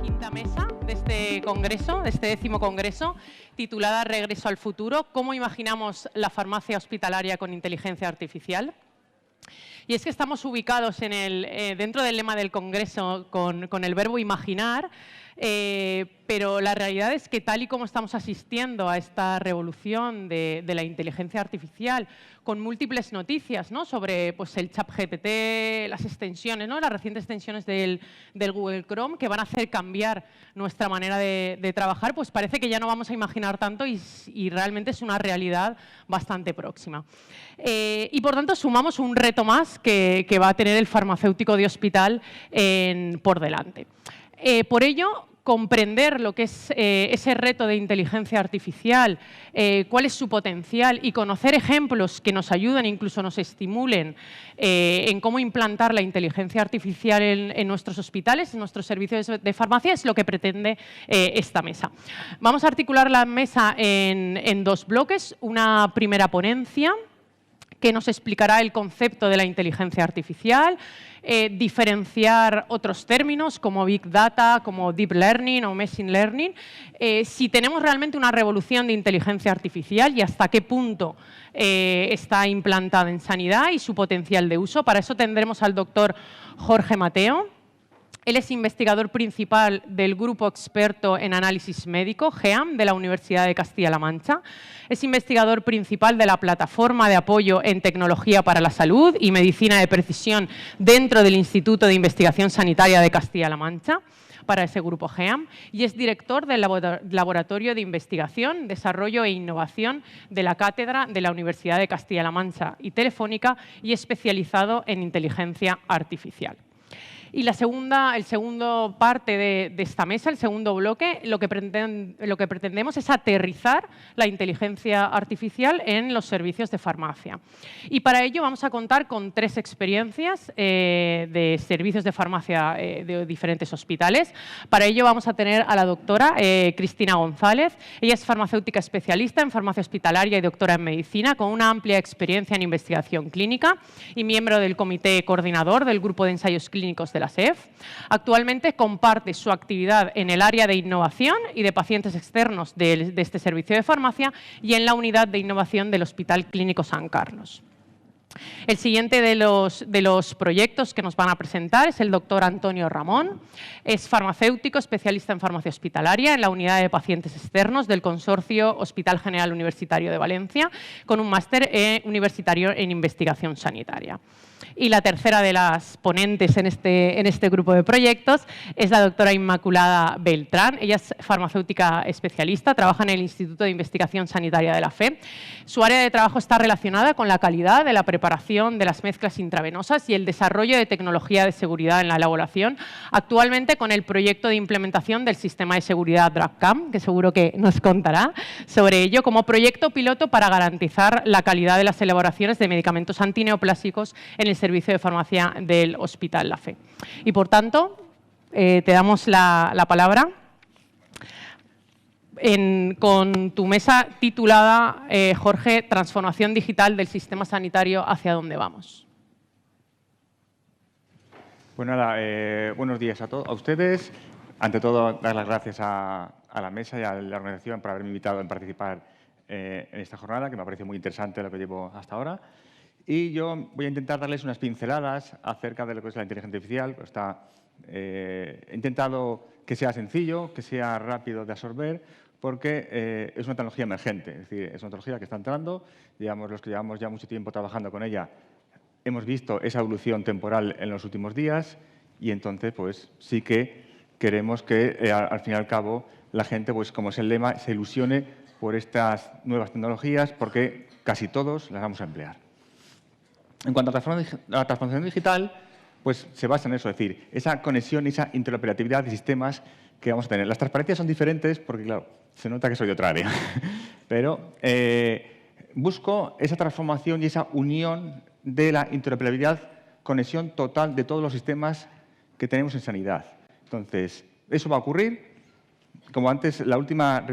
quinta mesa de este congreso, de este 10º congreso, titulada Regreso al futuro, ¿cómo imaginamos la farmacia hospitalaria con inteligencia artificial? Y es que estamos ubicados dentro del lema del congreso con el verbo imaginar, pero la realidad es que tal y como estamos asistiendo a esta revolución de la inteligencia artificial, con múltiples noticias, ¿no?, sobre pues, el ChatGPT, las extensiones, ¿no?, las recientes extensiones del Google Chrome, que van a hacer cambiar nuestra manera de trabajar, pues parece que ya no vamos a imaginar tanto y realmente es una realidad bastante próxima. Y por tanto sumamos un reto más que va a tener el farmacéutico de hospital por delante. Por ello, comprender lo que es ese reto de inteligencia artificial, cuál es su potencial y conocer ejemplos que nos ayuden, incluso nos estimulen en cómo implantar la inteligencia artificial en nuestros hospitales, en nuestros servicios de farmacia, es lo que pretende esta mesa. Vamos a articular la mesa en dos bloques. Una primera ponencia que nos explicará el concepto de la inteligencia artificial, diferenciar otros términos como Big Data, como Deep Learning o Machine Learning, si tenemos realmente una revolución de inteligencia artificial y hasta qué punto está implantada en sanidad y su potencial de uso. Para eso tendremos al doctor Jorge Mateo. Él es investigador principal del Grupo Experto en Análisis Médico, GEAM, de la Universidad de Castilla-La Mancha. Es investigador principal de la Plataforma de Apoyo en Tecnología para la Salud y Medicina de Precisión dentro del Instituto de Investigación Sanitaria de Castilla-La Mancha, para ese grupo GEAM, y es director del Laboratorio de Investigación, Desarrollo e Innovación de la Cátedra de la Universidad de Castilla-La Mancha y Telefónica, y especializado en inteligencia artificial. Y el segundo parte de esta mesa, el segundo bloque, lo que pretendemos es aterrizar la inteligencia artificial en los servicios de farmacia. Y para ello vamos a contar con 3 experiencias de servicios de farmacia de diferentes hospitales. Para ello vamos a tener a la doctora Cristina González. Ella es farmacéutica especialista en farmacia hospitalaria y doctora en medicina, con una amplia experiencia en investigación clínica y miembro del comité coordinador del Grupo de Ensayos Clínicos de la SEF. Actualmente comparte su actividad en el área de innovación y de pacientes externos de este servicio de farmacia y en la unidad de innovación del Hospital Clínico San Carlos. El siguiente de los proyectos que nos van a presentar es el doctor Antonio Ramón. Es farmacéutico, especialista en farmacia hospitalaria en la unidad de pacientes externos del Consorcio Hospital General Universitario de Valencia, con un máster universitario en investigación sanitaria. Y la tercera de las ponentes en este grupo de proyectos es la doctora Inmaculada Beltrán. Ella es farmacéutica especialista, trabaja en el Instituto de Investigación Sanitaria de la FE. Su área de trabajo está relacionada con la calidad de la preparación de las mezclas intravenosas y el desarrollo de tecnología de seguridad en la elaboración, actualmente con el proyecto de implementación del sistema de seguridad DrugCam, que seguro que nos contará sobre ello, como proyecto piloto para garantizar la calidad de las elaboraciones de medicamentos antineoplásicos en el servicio de farmacia del Hospital La Fe. Y por tanto, te damos la palabra con tu mesa titulada, Jorge, Transformación Digital del Sistema Sanitario, ¿hacia dónde vamos? Pues nada, buenos días a todos, a ustedes. Ante todo, dar las gracias a la mesa y a la organización por haberme invitado a participar en esta jornada, que me ha parecido muy interesante lo que llevo hasta ahora. Y yo voy a intentar darles unas pinceladas acerca de lo que es la inteligencia artificial. He intentado que sea sencillo, que sea rápido de absorber, porque es una tecnología emergente. Es decir, es una tecnología que está entrando. Digamos, los que llevamos ya mucho tiempo trabajando con ella, hemos visto esa evolución temporal en los últimos días y entonces, pues, sí que queremos que, al fin y al cabo, la gente, pues, como es el lema, se ilusione por estas nuevas tecnologías, porque casi todos las vamos a emplear. En cuanto a la transformación digital, pues se basa en eso, es decir, esa conexión y esa interoperabilidad de sistemas que vamos a tener. Las transparencias son diferentes porque, claro, se nota que soy de otra área, pero busco esa transformación y esa unión de la interoperabilidad, conexión total de todos los sistemas que tenemos en sanidad. Entonces, eso va a ocurrir. Como antes, la última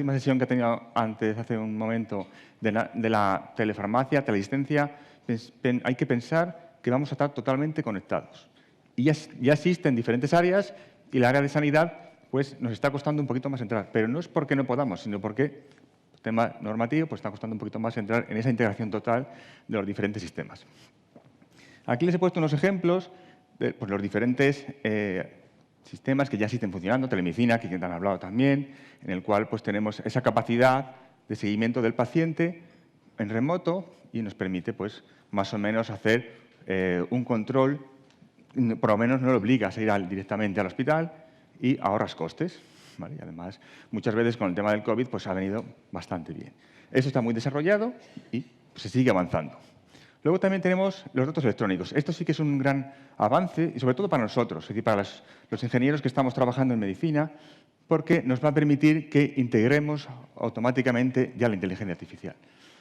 sesión que he tenido antes, hace un momento, de la telefarmacia, teleasistencia, hay que pensar que vamos a estar totalmente conectados. Y ya existen diferentes áreas y el área de sanidad pues nos está costando un poquito más entrar. Pero no es porque no podamos, sino porque, tema normativo, pues está costando un poquito más entrar en esa integración total de los diferentes sistemas. Aquí les he puesto unos ejemplos de pues, los diferentes sistemas que ya existen funcionando, telemedicina, que ya han hablado también, en el cual pues, tenemos esa capacidad de seguimiento del paciente en remoto y nos permite pues, más o menos hacer un control, por lo menos no lo obligas a ir directamente al hospital y ahorras costes. ¿Vale? Y además, muchas veces con el tema del COVID pues, ha venido bastante bien. Eso está muy desarrollado y pues, se sigue avanzando. Luego también tenemos los datos electrónicos. Esto sí que es un gran avance, y sobre todo para nosotros, es decir, para los ingenieros que estamos trabajando en medicina, porque nos va a permitir que integremos automáticamente ya la inteligencia artificial.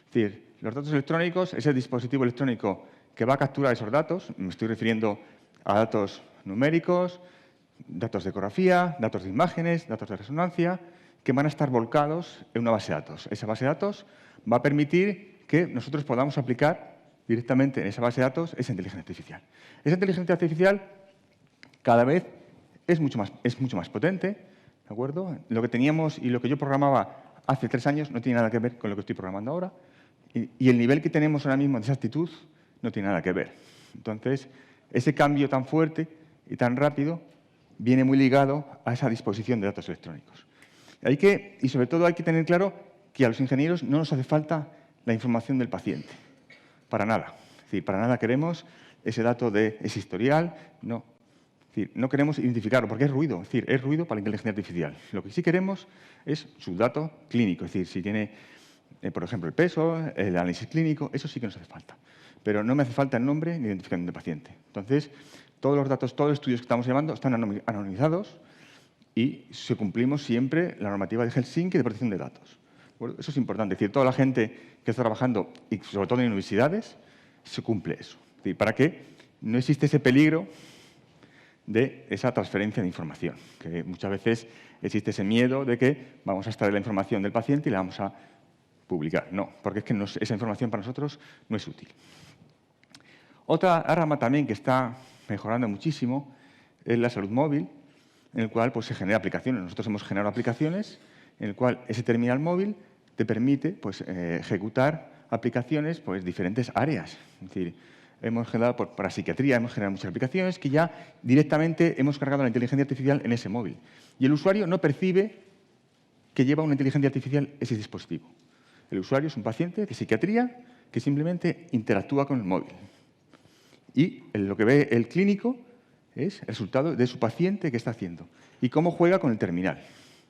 Es decir, los datos electrónicos, ese dispositivo electrónico que va a capturar esos datos, me estoy refiriendo a datos numéricos, datos de ecografía, datos de imágenes, datos de resonancia, que van a estar volcados en una base de datos. Esa base de datos va a permitir que nosotros podamos aplicar directamente en esa base de datos esa inteligencia artificial. Esa inteligencia artificial cada vez es mucho más potente, ¿de acuerdo? Lo que teníamos y lo que yo programaba hace 3 años no tiene nada que ver con lo que estoy programando ahora y el nivel que tenemos ahora mismo de exactitud no tiene nada que ver. Entonces, ese cambio tan fuerte y tan rápido viene muy ligado a esa disposición de datos electrónicos. Y sobre todo hay que tener claro que a los ingenieros no nos hace falta la información del paciente. Para nada. Es decir, para nada queremos ese dato de ese historial, no. Es decir, no queremos identificarlo porque es ruido. Es decir, es ruido para la inteligencia artificial. Lo que sí queremos es su dato clínico. Es decir, si tiene, por ejemplo, el peso, el análisis clínico, eso sí que nos hace falta. Pero no me hace falta el nombre ni identificación del paciente. Entonces, todos los datos, todos los estudios que estamos llevando están anonimizados y se cumplimos siempre la normativa de Helsinki de protección de datos. Bueno, eso es importante. Es decir, toda la gente que está trabajando, y sobre todo en universidades, se cumple eso. Es decir, para que no existe ese peligro de esa transferencia de información, que muchas veces existe ese miedo de que vamos a extraer la información del paciente y la vamos a publicar. No, porque es que esa información para nosotros no es útil. Otra rama también que está mejorando muchísimo es la salud móvil, en el cual pues, se generan aplicaciones. Nosotros hemos generado aplicaciones en el cual ese terminal móvil te permite pues, ejecutar aplicaciones pues diferentes áreas. Es decir, hemos generado para psiquiatría, hemos generado muchas aplicaciones que ya directamente hemos cargado la inteligencia artificial en ese móvil. Y el usuario no percibe que lleva una inteligencia artificial ese dispositivo. El usuario es un paciente de psiquiatría que simplemente interactúa con el móvil. Y lo que ve el clínico es el resultado de su paciente que está haciendo y cómo juega con el terminal.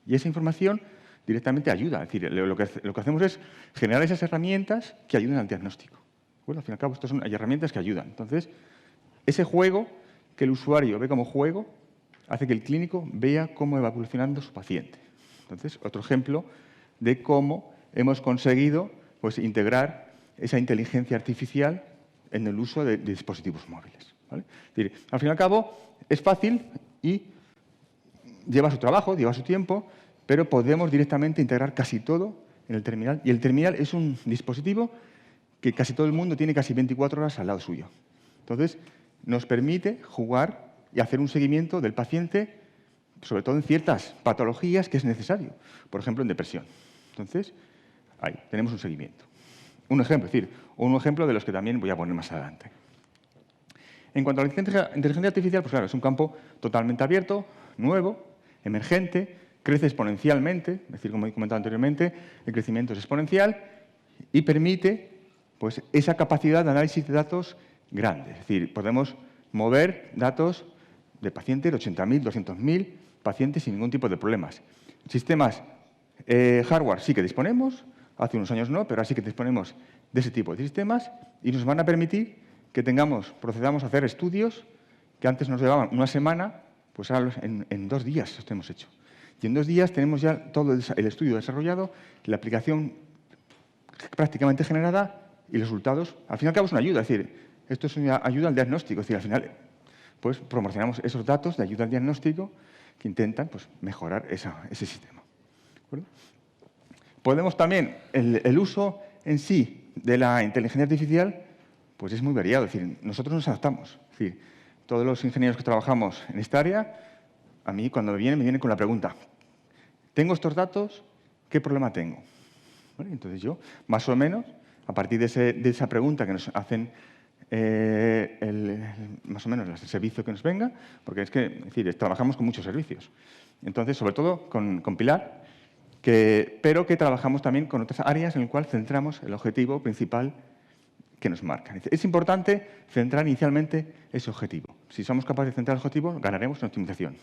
Y esa información directamente ayuda. Es decir, lo que hacemos es generar esas herramientas que ayuden al diagnóstico. Bueno, al fin y al cabo, hay herramientas que ayudan. Entonces, ese juego que el usuario ve como juego hace que el clínico vea cómo va evolucionando su paciente. Entonces, otro ejemplo de cómo hemos conseguido pues, integrar esa inteligencia artificial en el uso de dispositivos móviles. ¿Vale? Es decir, al fin y al cabo, es fácil y lleva su trabajo, lleva su tiempo, pero podemos directamente integrar casi todo en el terminal. Y el terminal es un dispositivo que casi todo el mundo tiene casi 24 horas al lado suyo. Entonces, nos permite jugar y hacer un seguimiento del paciente, sobre todo en ciertas patologías que es necesario. Por ejemplo, en depresión. Entonces, ahí tenemos un seguimiento. Un ejemplo, es decir, un ejemplo de los que también voy a poner más adelante. En cuanto a la inteligencia artificial, pues claro, es un campo totalmente abierto, nuevo, emergente, crece exponencialmente, es decir, como he comentado anteriormente, el crecimiento es exponencial y permite pues, esa capacidad de análisis de datos grande. Es decir, podemos mover datos de pacientes, de 80.000, 200.000 pacientes sin ningún tipo de problemas. Sistemas hardware sí que disponemos, hace unos años no, pero ahora sí que disponemos de ese tipo de sistemas y nos van a permitir que procedamos a hacer estudios que antes nos llevaban una semana, pues ahora en 2 días esto hemos hecho. Y en 2 días tenemos ya todo el estudio desarrollado, la aplicación prácticamente generada y los resultados. Al fin y al cabo es una ayuda, es decir, esto es una ayuda al diagnóstico. Es decir, al final pues, promocionamos esos datos de ayuda al diagnóstico que intentan pues, mejorar ese sistema. ¿De acuerdo? Podemos también, el uso en sí de la inteligencia artificial pues es muy variado. Es decir, nosotros nos adaptamos. Es decir, todos los ingenieros que trabajamos en esta área a mí cuando me vienen con la pregunta, ¿tengo estos datos? ¿Qué problema tengo? ¿Vale? Entonces yo, más o menos, a partir de esa pregunta que nos hacen más o menos el servicio que nos venga, porque es decir, trabajamos con muchos servicios. Entonces, sobre todo con Pilar, pero que trabajamos también con otras áreas en las cuales centramos el objetivo principal que nos marcan. Es importante centrar inicialmente ese objetivo. Si somos capaces de centrar el objetivo, ganaremos en optimización.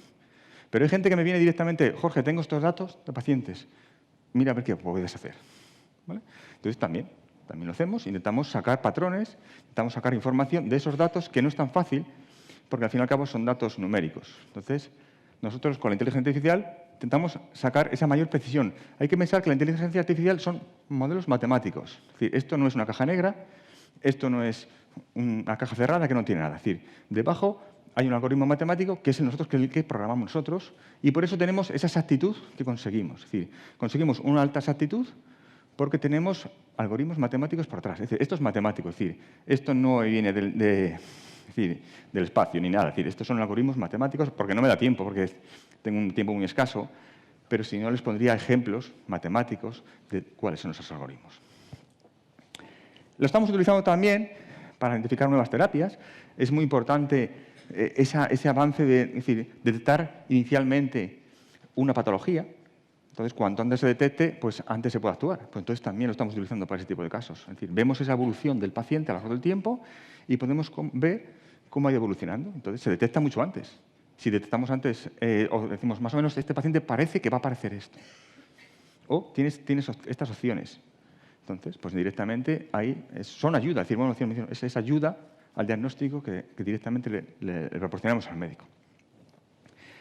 Pero hay gente que me viene directamente, Jorge, tengo estos datos de pacientes, mira a ver qué puedes hacer. ¿Vale? Entonces también lo hacemos, intentamos sacar patrones, intentamos sacar información de esos datos, que no es tan fácil, porque al fin y al cabo son datos numéricos. Entonces, nosotros con la inteligencia artificial intentamos sacar esa mayor precisión. Hay que pensar que la inteligencia artificial son modelos matemáticos. Es decir, esto no es una caja negra, esto no es una caja cerrada que no tiene nada. Es decir, debajo hay un algoritmo matemático que es el que programamos nosotros, y por eso tenemos esa exactitud que conseguimos. Es decir, conseguimos una alta exactitud porque tenemos algoritmos matemáticos por atrás. Es decir, esto es matemático, es decir, esto no viene del espacio ni nada. Es decir, estos son algoritmos matemáticos, porque no me da tiempo, porque tengo un tiempo muy escaso, pero si no les pondría ejemplos matemáticos de cuáles son esos algoritmos. Lo estamos utilizando también para identificar nuevas terapias. Es muy importante ese avance de detectar inicialmente una patología. Entonces, cuanto antes se detecte, pues antes se puede actuar. Pues entonces también lo estamos utilizando para ese tipo de casos. Es decir, vemos esa evolución del paciente a lo largo del tiempo y podemos ver cómo ha ido evolucionando. Entonces, se detecta mucho antes. Si detectamos antes, o decimos más o menos, este paciente parece que va a aparecer esto. O tienes estas opciones. Entonces, pues directamente ahí son ayuda. Es decir, bueno, es esa ayuda al diagnóstico que directamente le proporcionamos al médico.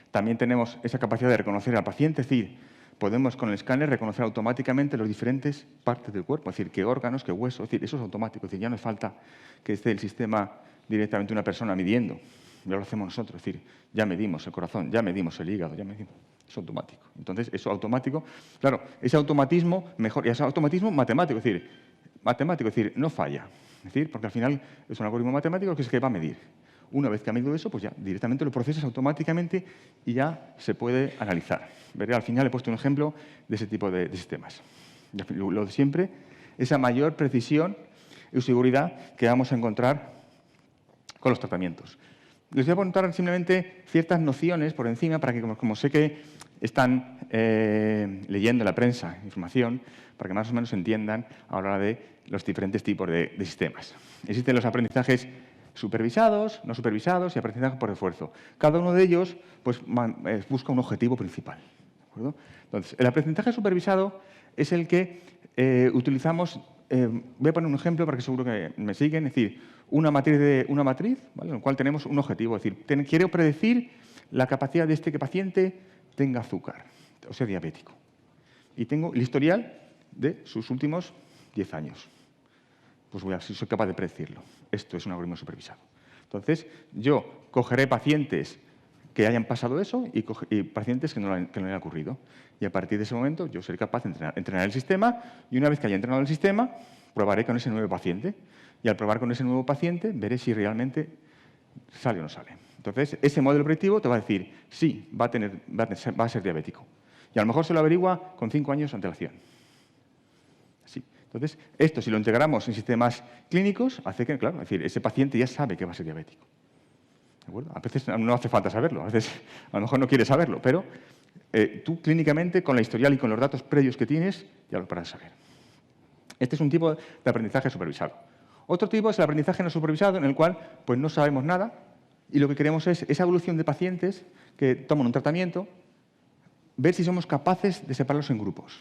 También tenemos esa capacidad de reconocer al paciente, es decir, podemos con el escáner reconocer automáticamente las diferentes partes del cuerpo, es decir, qué órganos, qué huesos, es decir, eso es automático, es decir, ya no hace falta que esté el sistema directamente una persona midiendo, ya lo hacemos nosotros, es decir, ya medimos el corazón, ya medimos el hígado, ya medimos, es automático. Entonces, eso automático, claro, ese automatismo mejor, y ese automatismo matemático, es decir, no falla, es decir, porque al final es un algoritmo matemático que es que va a medir. Una vez que ha medido eso, pues ya directamente lo procesas automáticamente y ya se puede analizar. Veré, al final he puesto un ejemplo de ese tipo de sistemas. Lo de siempre, esa mayor precisión y seguridad que vamos a encontrar con los tratamientos. Les voy a contar simplemente ciertas nociones por encima para que, como sé que están leyendo en la prensa información, para que más o menos entiendan a la hora de los diferentes tipos de sistemas. Existen los aprendizajes supervisados, no supervisados y aprendizaje por esfuerzo. Cada uno de ellos pues, busca un objetivo principal. ¿De acuerdo? Entonces, el aprendizaje supervisado es el que utilizamos. Voy a poner un ejemplo para que seguro que me siguen. Es decir, una matriz, ¿vale? En la cual tenemos un objetivo. Es decir, quiero predecir la capacidad de este paciente tenga azúcar, o sea, diabético. Y tengo el historial de sus últimos 10 años. Pues voy a ver si soy capaz de predecirlo. Esto es un algoritmo supervisado. Entonces, yo cogeré pacientes que hayan pasado eso y pacientes que no le haya ocurrido. Y a partir de ese momento yo seré capaz de entrenar el sistema y una vez que haya entrenado el sistema, probaré con ese nuevo paciente. Y al probar con ese nuevo paciente, veré si realmente sale o no sale. Entonces, ese modelo predictivo te va a decir, sí, va a ser diabético. Y a lo mejor se lo averigua con 5 años de antelación. Así. Entonces, esto si lo integramos en sistemas clínicos, hace que, claro, es decir, ese paciente ya sabe que va a ser diabético. ¿De acuerdo? A veces no hace falta saberlo, a veces a lo mejor no quieres saberlo, pero tú clínicamente, con la historial y con los datos previos que tienes, ya lo podrás saber. Este es un tipo de aprendizaje supervisado. Otro tipo es el aprendizaje no supervisado, en el cual pues, no sabemos nada y lo que queremos es esa evolución de pacientes que toman un tratamiento, ver si somos capaces de separarlos en grupos.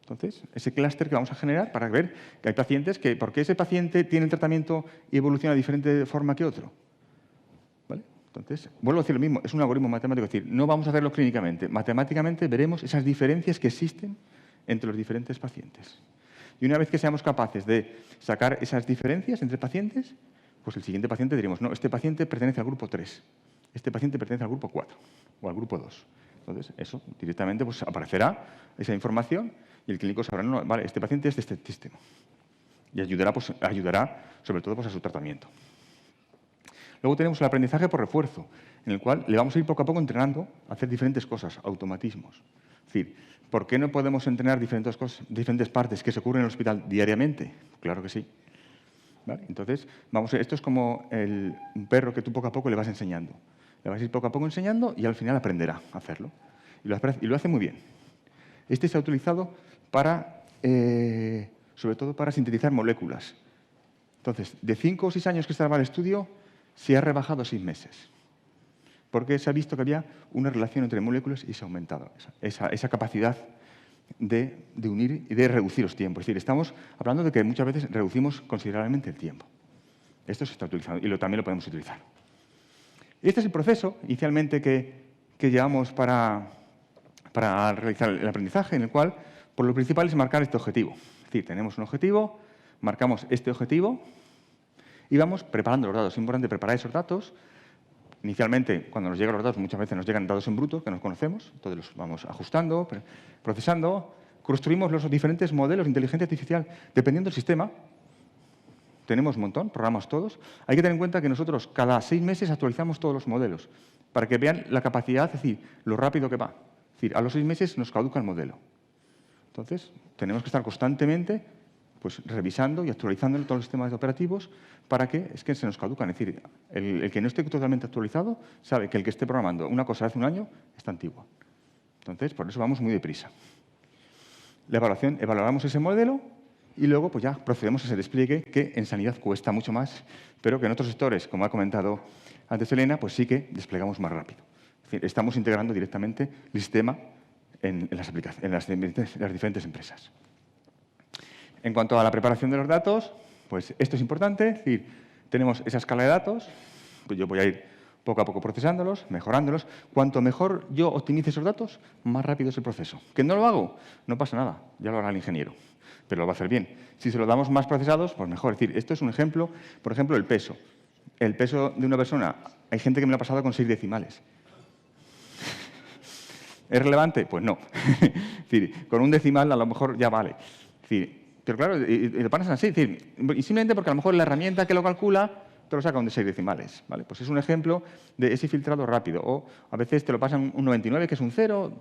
Entonces, ese clúster que vamos a generar para ver que hay pacientes que, ¿por qué ese paciente tiene el tratamiento y evoluciona de diferente forma que otro? ¿Vale? Entonces, vuelvo a decir lo mismo, es un algoritmo matemático, es decir, no vamos a hacerlo clínicamente. Matemáticamente veremos esas diferencias que existen entre los diferentes pacientes. Y una vez que seamos capaces de sacar esas diferencias entre pacientes, pues el siguiente paciente diremos, no, este paciente pertenece al grupo 3, este paciente pertenece al grupo 4 o al grupo 2. Entonces, eso directamente pues, aparecerá esa información y el clínico sabrá, no, vale, este paciente es de este sistema. Y ayudará sobre todo, pues, a su tratamiento. Luego tenemos el aprendizaje por refuerzo, en el cual le vamos a ir poco a poco entrenando a hacer diferentes cosas, automatismos. Es decir, ¿por qué no podemos entrenar diferentes partes que se ocurren en el hospital diariamente? Claro que sí. ¿Vale? Entonces, esto es como un perro que tú poco a poco le vas enseñando. Le vas a ir poco a poco enseñando y al final aprenderá a hacerlo. Y lo hace muy bien. Este se ha utilizado sobre todo para sintetizar moléculas. Entonces, de 5 o 6 años que estaba el estudio, se ha rebajado a 6 meses. Porque se ha visto que había una relación entre moléculas y se ha aumentado esa capacidad de unir y de reducir los tiempos. Es decir, estamos hablando de que muchas veces reducimos considerablemente el tiempo. Esto se está utilizando y también lo podemos utilizar. Este es el proceso, inicialmente, que llevamos para realizar el aprendizaje, en el cual por lo principal es marcar este objetivo. Es decir, tenemos un objetivo, marcamos este objetivo y vamos preparando los datos. Es importante preparar esos datos. Inicialmente, cuando nos llegan los datos, muchas veces nos llegan datos en bruto, que nos conocemos, entonces los vamos ajustando, procesando, construimos los diferentes modelos de inteligencia artificial dependiendo del sistema. Tenemos un montón, programas todos. Hay que tener en cuenta que nosotros cada 6 meses actualizamos todos los modelos para que vean la capacidad, es decir, lo rápido que va. Es decir, a los 6 meses nos caduca el modelo. Entonces, tenemos que estar constantemente revisando y actualizando todos los sistemas operativos para que se nos caducan. Es decir, el que no esté totalmente actualizado sabe que el que esté programando una cosa hace un año está antigua. Entonces, por eso vamos muy deprisa. Evaluamos ese modelo y luego ya procedemos a ese despliegue que en sanidad cuesta mucho más, pero que en otros sectores, como ha comentado antes Elena, pues sí que desplegamos más rápido. Es decir, estamos integrando directamente el sistema en las diferentes empresas. En cuanto a la preparación de los datos, pues esto es importante. Es decir, tenemos esa escala de datos, pues yo voy a ir poco a poco procesándolos, mejorándolos. Cuanto mejor yo optimice esos datos, más rápido es el proceso. ¿Que no lo hago? No pasa nada, ya lo hará el ingeniero, pero lo va a hacer bien. Si se lo damos más procesados, pues mejor. Es decir, esto es un ejemplo, por ejemplo, el peso. El peso de una persona, hay gente que me lo ha pasado con 6 decimales. ¿Es relevante? Pues no. Es decir, con un decimal a lo mejor ya vale. Es decir, pero claro, y lo pones así, es decir, y simplemente porque a lo mejor la herramienta que lo calcula te lo saca de 6 decimales. ¿Vale? Pues es un ejemplo de ese filtrado rápido. O a veces te lo pasan un 99, que es un 0.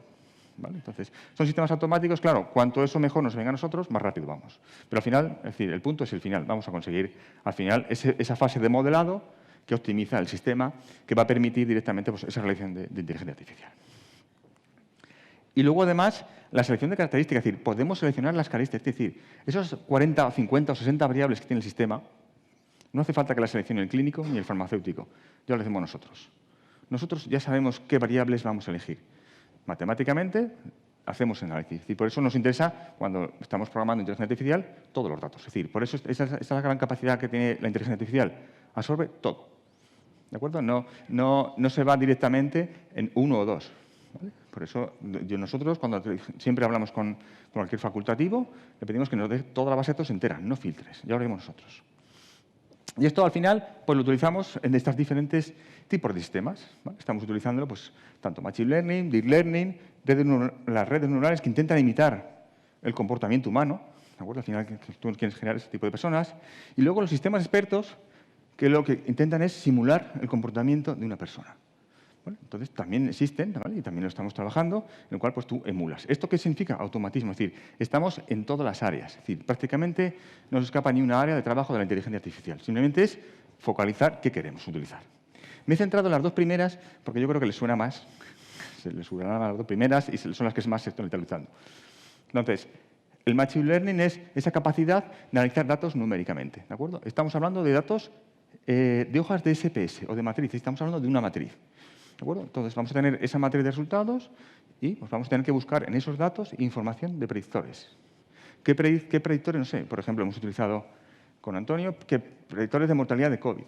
¿Vale? Entonces, son sistemas automáticos. Claro, cuanto eso mejor nos venga a nosotros, más rápido vamos. Pero al final, es decir, el punto es el final. Vamos a conseguir, al final, esa fase de modelado que optimiza el sistema, que va a permitir directamente esa realización de inteligencia artificial. Y luego, además, la selección de características. Es decir, podemos seleccionar las características. Es decir, esos 40, 50 o 60 variables que tiene el sistema, no hace falta que las seleccione el clínico ni el farmacéutico. Ya lo hacemos nosotros. Nosotros ya sabemos qué variables vamos a elegir. Matemáticamente, hacemos análisis. Es decir, por eso nos interesa, cuando estamos programando inteligencia artificial, todos los datos. Es decir, por eso esa es la gran capacidad que tiene la inteligencia artificial. Absorbe todo. ¿De acuerdo? No se va directamente en uno o dos. ¿Vale? Por eso nosotros, cuando siempre hablamos con cualquier facultativo, le pedimos que nos dé toda la base de datos entera, no filtres. Ya lo haremos nosotros. Y esto, al final, pues lo utilizamos en estos diferentes tipos de sistemas. ¿Vale? Estamos utilizándolo, pues, tanto Machine Learning, Deep Learning, las redes neuronales que intentan imitar el comportamiento humano. ¿De acuerdo? Al final, tú quieres generar ese tipo de personas. Y luego los sistemas expertos, que lo que intentan es simular el comportamiento de una persona. ¿Vale? Entonces, también existen, ¿vale? Y también lo estamos trabajando, en el cual pues, tú emulas. ¿Esto qué significa? Automatismo. Es decir, estamos en todas las áreas. Es decir, prácticamente no nos escapa ni una área de trabajo de la inteligencia artificial. Simplemente es focalizar qué queremos utilizar. Me he centrado en las 2 primeras porque yo creo que les suena más. Se les suenan a las 2 primeras y son las que más se están utilizando. Entonces, el Machine Learning es esa capacidad de analizar datos numéricamente. ¿De acuerdo? Estamos hablando de datos de hojas de SPS o de matrices. Estamos hablando de una matriz. ¿De acuerdo? Entonces, vamos a tener esa matriz de resultados y pues, vamos a tener que buscar en esos datos información de predictores. ¿Qué predictores? No sé, por ejemplo, hemos utilizado con Antonio predictores de mortalidad de COVID.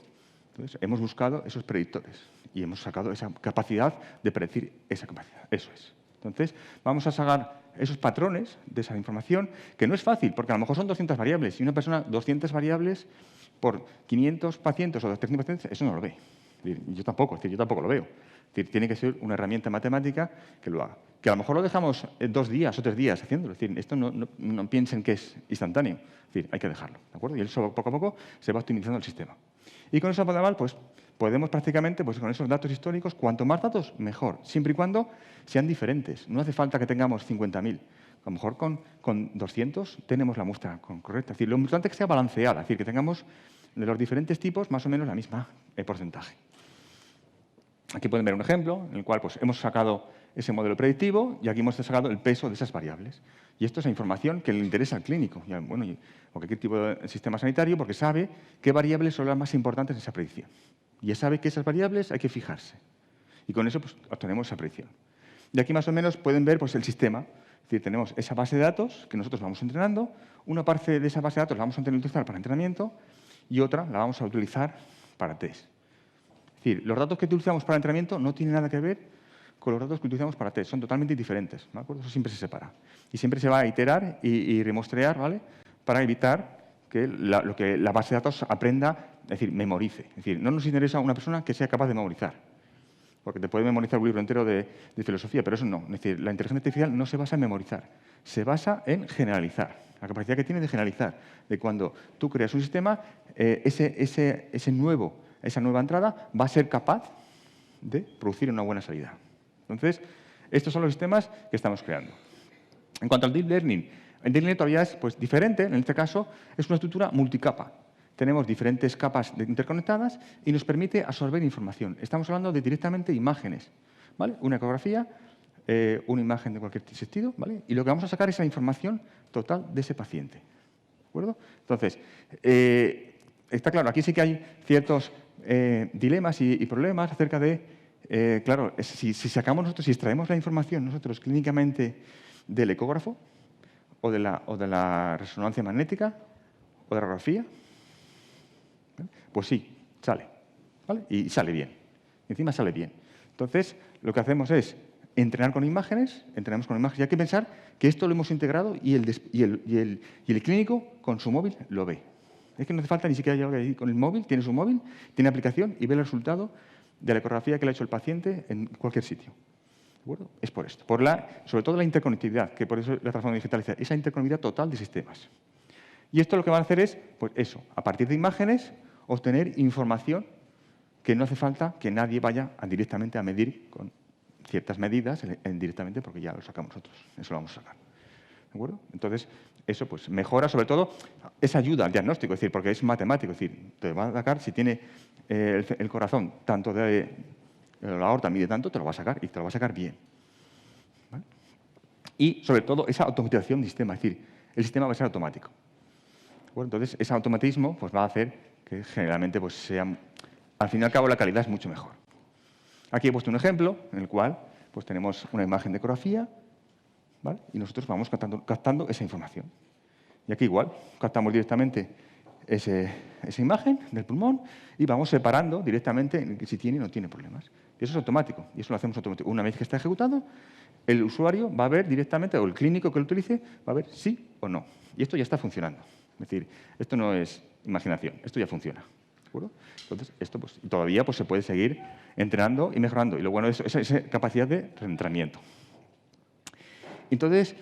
Entonces, hemos buscado esos predictores y hemos sacado esa capacidad de predecir esa capacidad. Eso es. Entonces, vamos a sacar esos patrones de esa información, que no es fácil, porque a lo mejor son 200 variables y una persona 200 variables por 500 pacientes o 300 pacientes, eso no lo ve. Yo tampoco lo veo. Tiene que ser una herramienta matemática que lo haga. Que a lo mejor lo dejamos 2 días o 3 días haciéndolo. Es decir, esto no piensen que es instantáneo. Es decir, hay que dejarlo. ¿De acuerdo? Y eso poco a poco se va optimizando el sistema. Y con eso, pues podemos prácticamente, pues con esos datos históricos, cuanto más datos, mejor, siempre y cuando sean diferentes. No hace falta que tengamos 50.000. A lo mejor con 200 tenemos la muestra correcta. Es decir, lo importante es que sea balanceada, es decir, que tengamos de los diferentes tipos más o menos la misma porcentaje. Aquí pueden ver un ejemplo en el cual pues, hemos sacado ese modelo predictivo y aquí hemos sacado el peso de esas variables. Y esto es la información que le interesa al clínico o cualquier tipo de sistema sanitario porque sabe qué variables son las más importantes en esa predicción. Y ya sabe que esas variables hay que fijarse. Y con eso pues, obtenemos esa predicción. Y aquí más o menos pueden ver pues, el sistema. Es decir, tenemos esa base de datos que nosotros vamos entrenando. Una parte de esa base de datos la vamos a utilizar para entrenamiento y otra la vamos a utilizar para test. Es decir, los datos que utilizamos para entrenamiento no tienen nada que ver con los datos que utilizamos para test. Son totalmente diferentes. ¿De acuerdo? Eso siempre se separa. Y siempre se va a iterar y remostrear, ¿vale? Para evitar que la base de datos aprenda, es decir, memorice. Es decir, no nos interesa una persona que sea capaz de memorizar. Porque te puede memorizar un libro entero de filosofía, pero eso no. Es decir, la inteligencia artificial no se basa en memorizar, se basa en generalizar. La capacidad que tiene de generalizar, de cuando tú creas un sistema, esa nueva entrada va a ser capaz de producir una buena salida. Entonces, estos son los sistemas que estamos creando. En cuanto al Deep Learning, el Deep Learning todavía es pues, diferente, en este caso es una estructura multicapa. Tenemos diferentes capas interconectadas y nos permite absorber información. Estamos hablando de directamente imágenes, ¿vale? Una ecografía, una imagen de cualquier sentido, ¿vale? Y lo que vamos a sacar es la información total de ese paciente. ¿De acuerdo? Entonces, está claro, aquí sí que hay ciertos dilemas y problemas acerca de, claro, si extraemos la información nosotros clínicamente del ecógrafo o de la resonancia magnética o de la radiografía, pues sí, sale, ¿vale? Y sale bien. Y encima sale bien. Entonces, lo que hacemos es entrenar con imágenes, entrenamos con imágenes. Y hay que pensar que esto lo hemos integrado y el clínico con su móvil lo ve. Es que no hace falta ni siquiera llevar ahí con el móvil, tiene su móvil, tiene aplicación y ve el resultado de la ecografía que le ha hecho el paciente en cualquier sitio. ¿De acuerdo? Es por esto. Sobre todo la interconectividad, que por eso la transformación digital es esa interconectividad total de sistemas. Y esto lo que van a hacer es, pues eso, a partir de imágenes, obtener información que no hace falta que nadie vaya directamente a medir con ciertas medidas directamente porque ya lo sacamos nosotros. Eso lo vamos a sacar. ¿De acuerdo? Entonces, eso pues mejora sobre todo esa ayuda al diagnóstico, es decir, porque es matemático, es decir, te va a sacar si tiene el corazón tanto de la aorta mide tanto, te lo va a sacar y te lo va a sacar bien. ¿Vale? Y sobre todo esa automatización del sistema, es decir, el sistema va a ser automático. Bueno, entonces, ese automatismo pues, va a hacer que generalmente pues, sea, al fin y al cabo, la calidad es mucho mejor. Aquí he puesto un ejemplo en el cual pues, tenemos una imagen de ecografía, ¿vale? Y nosotros vamos captando esa información. Y aquí igual, captamos directamente esa imagen del pulmón y vamos separando directamente si tiene o no tiene problemas. Y eso es automático, y eso lo hacemos automático. Una vez que está ejecutado, el usuario va a ver directamente, o el clínico que lo utilice, va a ver sí o no. Y esto ya está funcionando. Es decir, esto no es imaginación, esto ya funciona. ¿De acuerdo? Entonces, esto pues, todavía pues, se puede seguir entrenando y mejorando. Y lo bueno es esa capacidad de reentrenamiento. Entonces,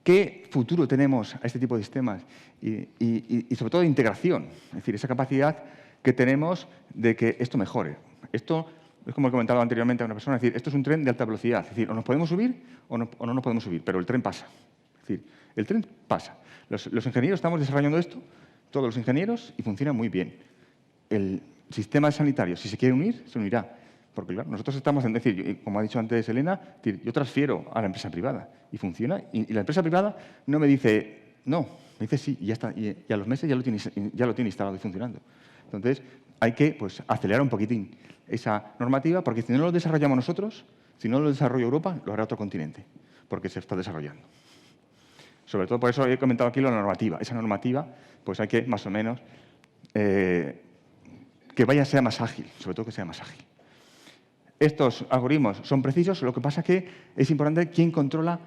¿qué futuro tenemos a este tipo de sistemas? Y sobre todo de integración. Es decir, esa capacidad que tenemos de que esto mejore. Esto es como he comentado anteriormente a una persona, es decir, esto es un tren de alta velocidad. Es decir, o nos podemos subir o no nos podemos subir, pero el tren pasa. Es decir, el tren pasa. Los ingenieros estamos desarrollando esto, todos los ingenieros, y funciona muy bien. El sistema sanitario, si se quiere unir, se unirá. Porque claro, nosotros estamos en decir, como ha dicho antes Elena, yo transfiero a la empresa privada y funciona. Y la empresa privada no me dice no, me dice sí y ya está. Y a los meses ya lo tiene instalado y funcionando. Entonces, hay que pues, acelerar un poquitín esa normativa porque si no lo desarrollamos nosotros, si no lo desarrolla Europa, lo hará otro continente porque se está desarrollando. Sobre todo por eso he comentado aquí la normativa. Esa normativa, pues hay que más o menos que sea más ágil, sobre todo que sea más ágil. Estos algoritmos son precisos, lo que pasa es que es importante quién controla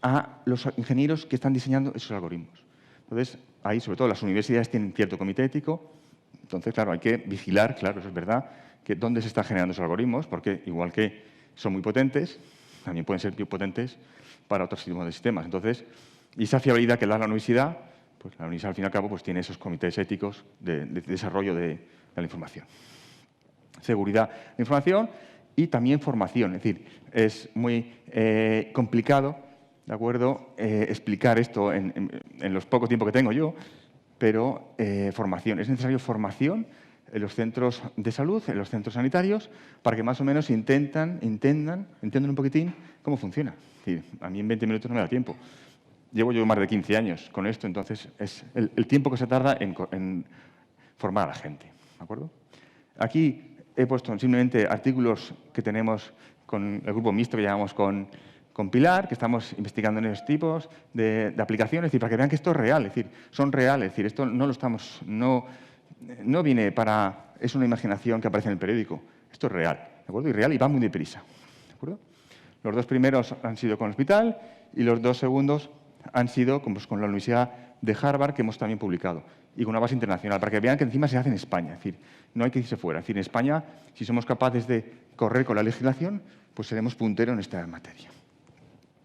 a los ingenieros que están diseñando esos algoritmos. Entonces, ahí, sobre todo, las universidades tienen cierto comité ético. Entonces, claro, hay que vigilar, claro, eso es verdad, que dónde se están generando esos algoritmos, porque igual que son muy potentes, también pueden ser muy potentes para otros tipos de sistemas. Entonces, y esa fiabilidad que da la universidad, pues la universidad, al fin y al cabo, pues tiene esos comités éticos de desarrollo de la información. seguridad de información y también formación. Es decir, es muy complicado, ¿de acuerdo?, explicar esto en los poco tiempo que tengo yo, pero formación. Es necesario formación en los centros de salud, en los centros sanitarios, para que más o menos entiendan un poquitín cómo funciona. Es decir, a mí en 20 minutos no me da tiempo. Llevo yo más de 15 años con esto, entonces es el tiempo que se tarda en formar a la gente. ¿De acuerdo? Aquí he puesto simplemente artículos que tenemos con el grupo mixto que llamamos con Pilar, que estamos investigando en esos tipos de aplicaciones, para que vean que esto es real, es decir, son reales, es decir, esto no viene para... es una imaginación que aparece en el periódico, esto es real, ¿de acuerdo? Y real y va muy deprisa, ¿de acuerdo? Los 2 primeros han sido con el hospital y los 2 segundos han sido con la Universidad de Harvard, que hemos también publicado, y con una base internacional, para que vean que encima se hace en España, es decir, no hay que irse fuera. Es decir, en España, si somos capaces de correr con la legislación, pues seremos punteros en esta materia.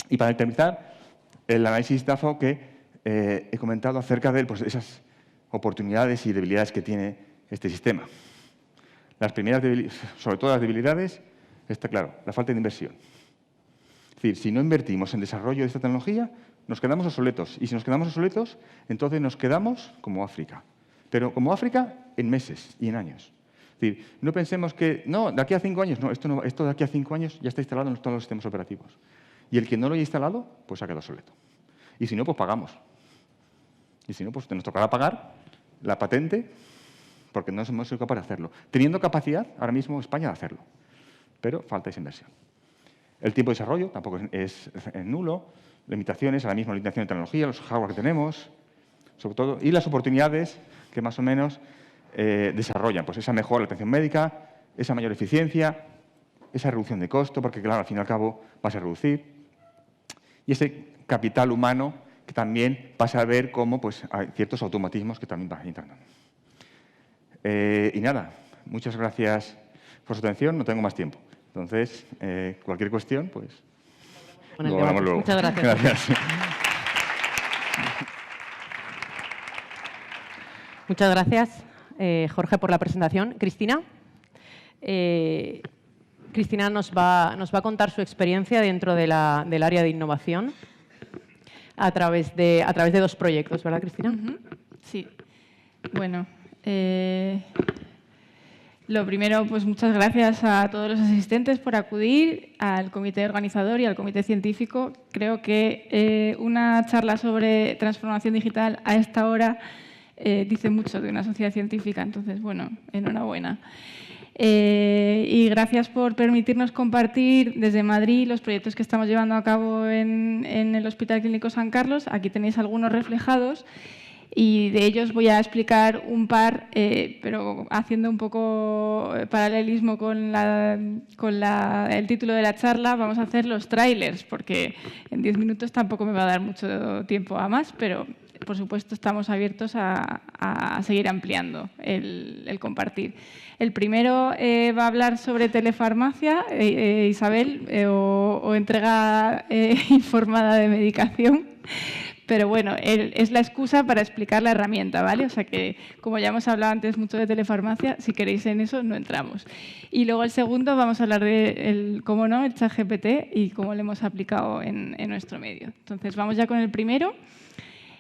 Y para terminar, el análisis DAFO que he comentado acerca de esas oportunidades y debilidades que tiene este sistema. Las primeras, sobre todo las debilidades, está claro, la falta de inversión. Es decir, si no invertimos en desarrollo de esta tecnología, nos quedamos obsoletos. Y si nos quedamos obsoletos, entonces nos quedamos como África. Pero como África en meses y en años. Es decir, no pensemos que, no, de aquí a 5 años, no, esto de aquí a 5 años ya está instalado en todos los sistemas operativos. Y el que no lo haya instalado, pues ha quedado obsoleto. Y si no, pues pagamos. Y si no, pues nos tocará pagar la patente porque no hemos sido capaces de hacerlo. Teniendo capacidad, ahora mismo, España de hacerlo. Pero falta esa inversión. El tiempo de desarrollo tampoco es nulo. Limitaciones, ahora mismo limitación de tecnología, los hardware que tenemos, sobre todo, y las oportunidades que más o menos desarrollan. Pues esa mejora de la atención médica, esa mayor eficiencia, esa reducción de costo, porque claro, al fin y al cabo vas a reducir. Y ese capital humano que también pasa a ver cómo pues, hay ciertos automatismos que también van entrando. Y nada, muchas gracias por su atención, no tengo más tiempo. Entonces, cualquier cuestión, pues... Bueno, lo hablamos luego. Muchas gracias. Gracias. Muchas gracias, Jorge, por la presentación. Cristina. Cristina nos va a contar su experiencia dentro del área de innovación a través de 2 proyectos, ¿verdad, Cristina? Sí. Bueno, lo primero, pues muchas gracias a todos los asistentes por acudir, al comité organizador y al comité científico. Creo que una charla sobre transformación digital a esta hora dice mucho de una sociedad científica, entonces, bueno, enhorabuena. Y gracias por permitirnos compartir desde Madrid los proyectos que estamos llevando a cabo en el Hospital Clínico San Carlos. Aquí tenéis algunos reflejados y de ellos voy a explicar un par, pero haciendo un poco paralelismo con el título de la charla. Vamos a hacer los trailers, porque en 10 minutos tampoco me va a dar mucho tiempo a más, pero por supuesto estamos abiertos a seguir ampliando el compartir. El primero va a hablar sobre telefarmacia, Isabel, o entrega informada de medicación. Pero bueno, es la excusa para explicar la herramienta, ¿vale? O sea que, como ya hemos hablado antes mucho de telefarmacia, si queréis en eso, no entramos. Y luego el segundo vamos a hablar de, cómo no, el ChatGPT y cómo lo hemos aplicado en nuestro medio. Entonces, vamos ya con el primero,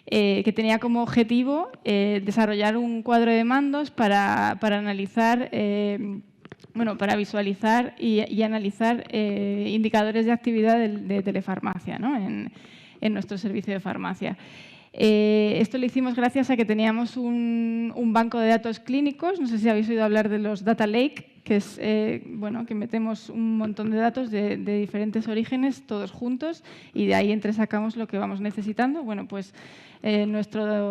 que tenía como objetivo desarrollar un cuadro de mandos para analizar, para visualizar y analizar indicadores de actividad de telefarmacia, ¿no? en nuestro servicio de farmacia. Esto lo hicimos gracias a que teníamos un banco de datos clínicos. No sé si habéis oído hablar de los Data Lake, que es que metemos un montón de datos de diferentes orígenes, todos juntos, y de ahí entresacamos lo que vamos necesitando. Bueno, pues nuestra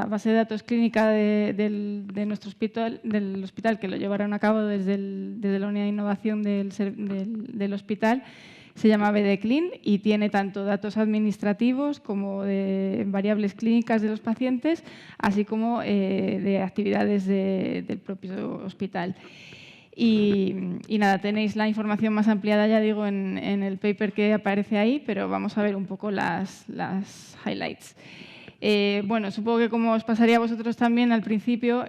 base de datos clínica de nuestro hospital, del hospital, que lo llevaron a cabo desde la unidad de innovación del hospital, se llama BDClin y tiene tanto datos administrativos como de variables clínicas de los pacientes, así como de actividades del propio hospital. Y nada, tenéis la información más ampliada, ya digo, en el paper que aparece ahí, pero vamos a ver un poco las highlights. Bueno, supongo que como os pasaría a vosotros también al principio,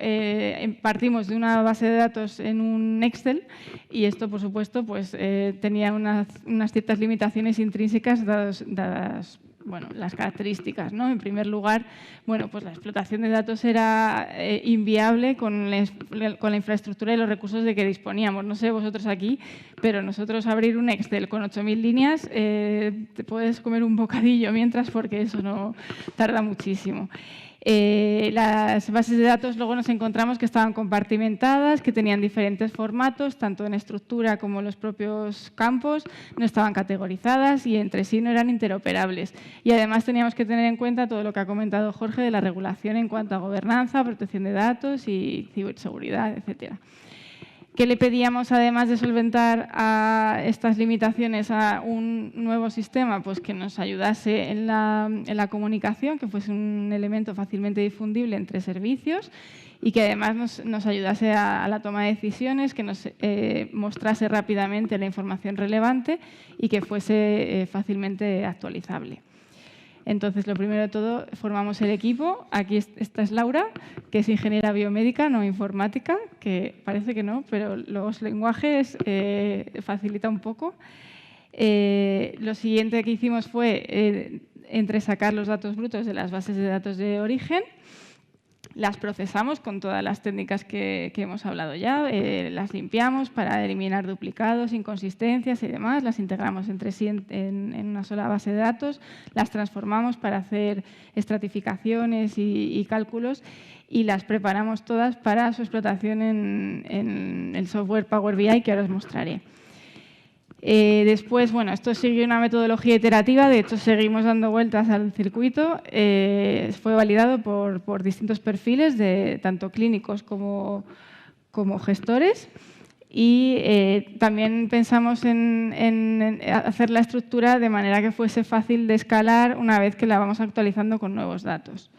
partimos de una base de datos en un Excel y esto, por supuesto, pues, tenía unas ciertas limitaciones intrínsecas dadas bueno, las características, ¿no? En primer lugar, bueno, pues la explotación de datos era inviable con la infraestructura y los recursos de que disponíamos. No sé vosotros aquí, pero nosotros abrir un Excel con 8.000 líneas, te puedes comer un bocadillo mientras, porque eso no tarda muchísimo. Las bases de datos luego nos encontramos que estaban compartimentadas, que tenían diferentes formatos, tanto en estructura como en los propios campos, no estaban categorizadas y entre sí no eran interoperables. Y además teníamos que tener en cuenta todo lo que ha comentado Jorge de la regulación en cuanto a gobernanza, protección de datos y ciberseguridad, etcétera. ¿Qué le pedíamos, además de solventar a estas limitaciones, a un nuevo sistema? Pues que nos ayudase en la comunicación, que fuese un elemento fácilmente difundible entre servicios y que además nos ayudase a la toma de decisiones, que nos mostrase rápidamente la información relevante y que fuese fácilmente actualizable. Entonces, lo primero de todo, formamos el equipo. Aquí esta es Laura, que es ingeniera biomédica, no informática, que parece que no, pero los lenguajes facilita un poco. Lo siguiente que hicimos fue entresacar los datos brutos de las bases de datos de origen. Las procesamos con todas las técnicas que hemos hablado ya, las limpiamos para eliminar duplicados, inconsistencias y demás, las integramos entre sí en una sola base de datos, las transformamos para hacer estratificaciones y cálculos y las preparamos todas para su explotación en el software Power BI que ahora os mostraré. Después, bueno, esto sigue una metodología iterativa, de hecho seguimos dando vueltas al circuito, fue validado por distintos perfiles, tanto clínicos como gestores, y también pensamos en hacer la estructura de manera que fuese fácil de escalar una vez que la vamos actualizando con nuevos datos.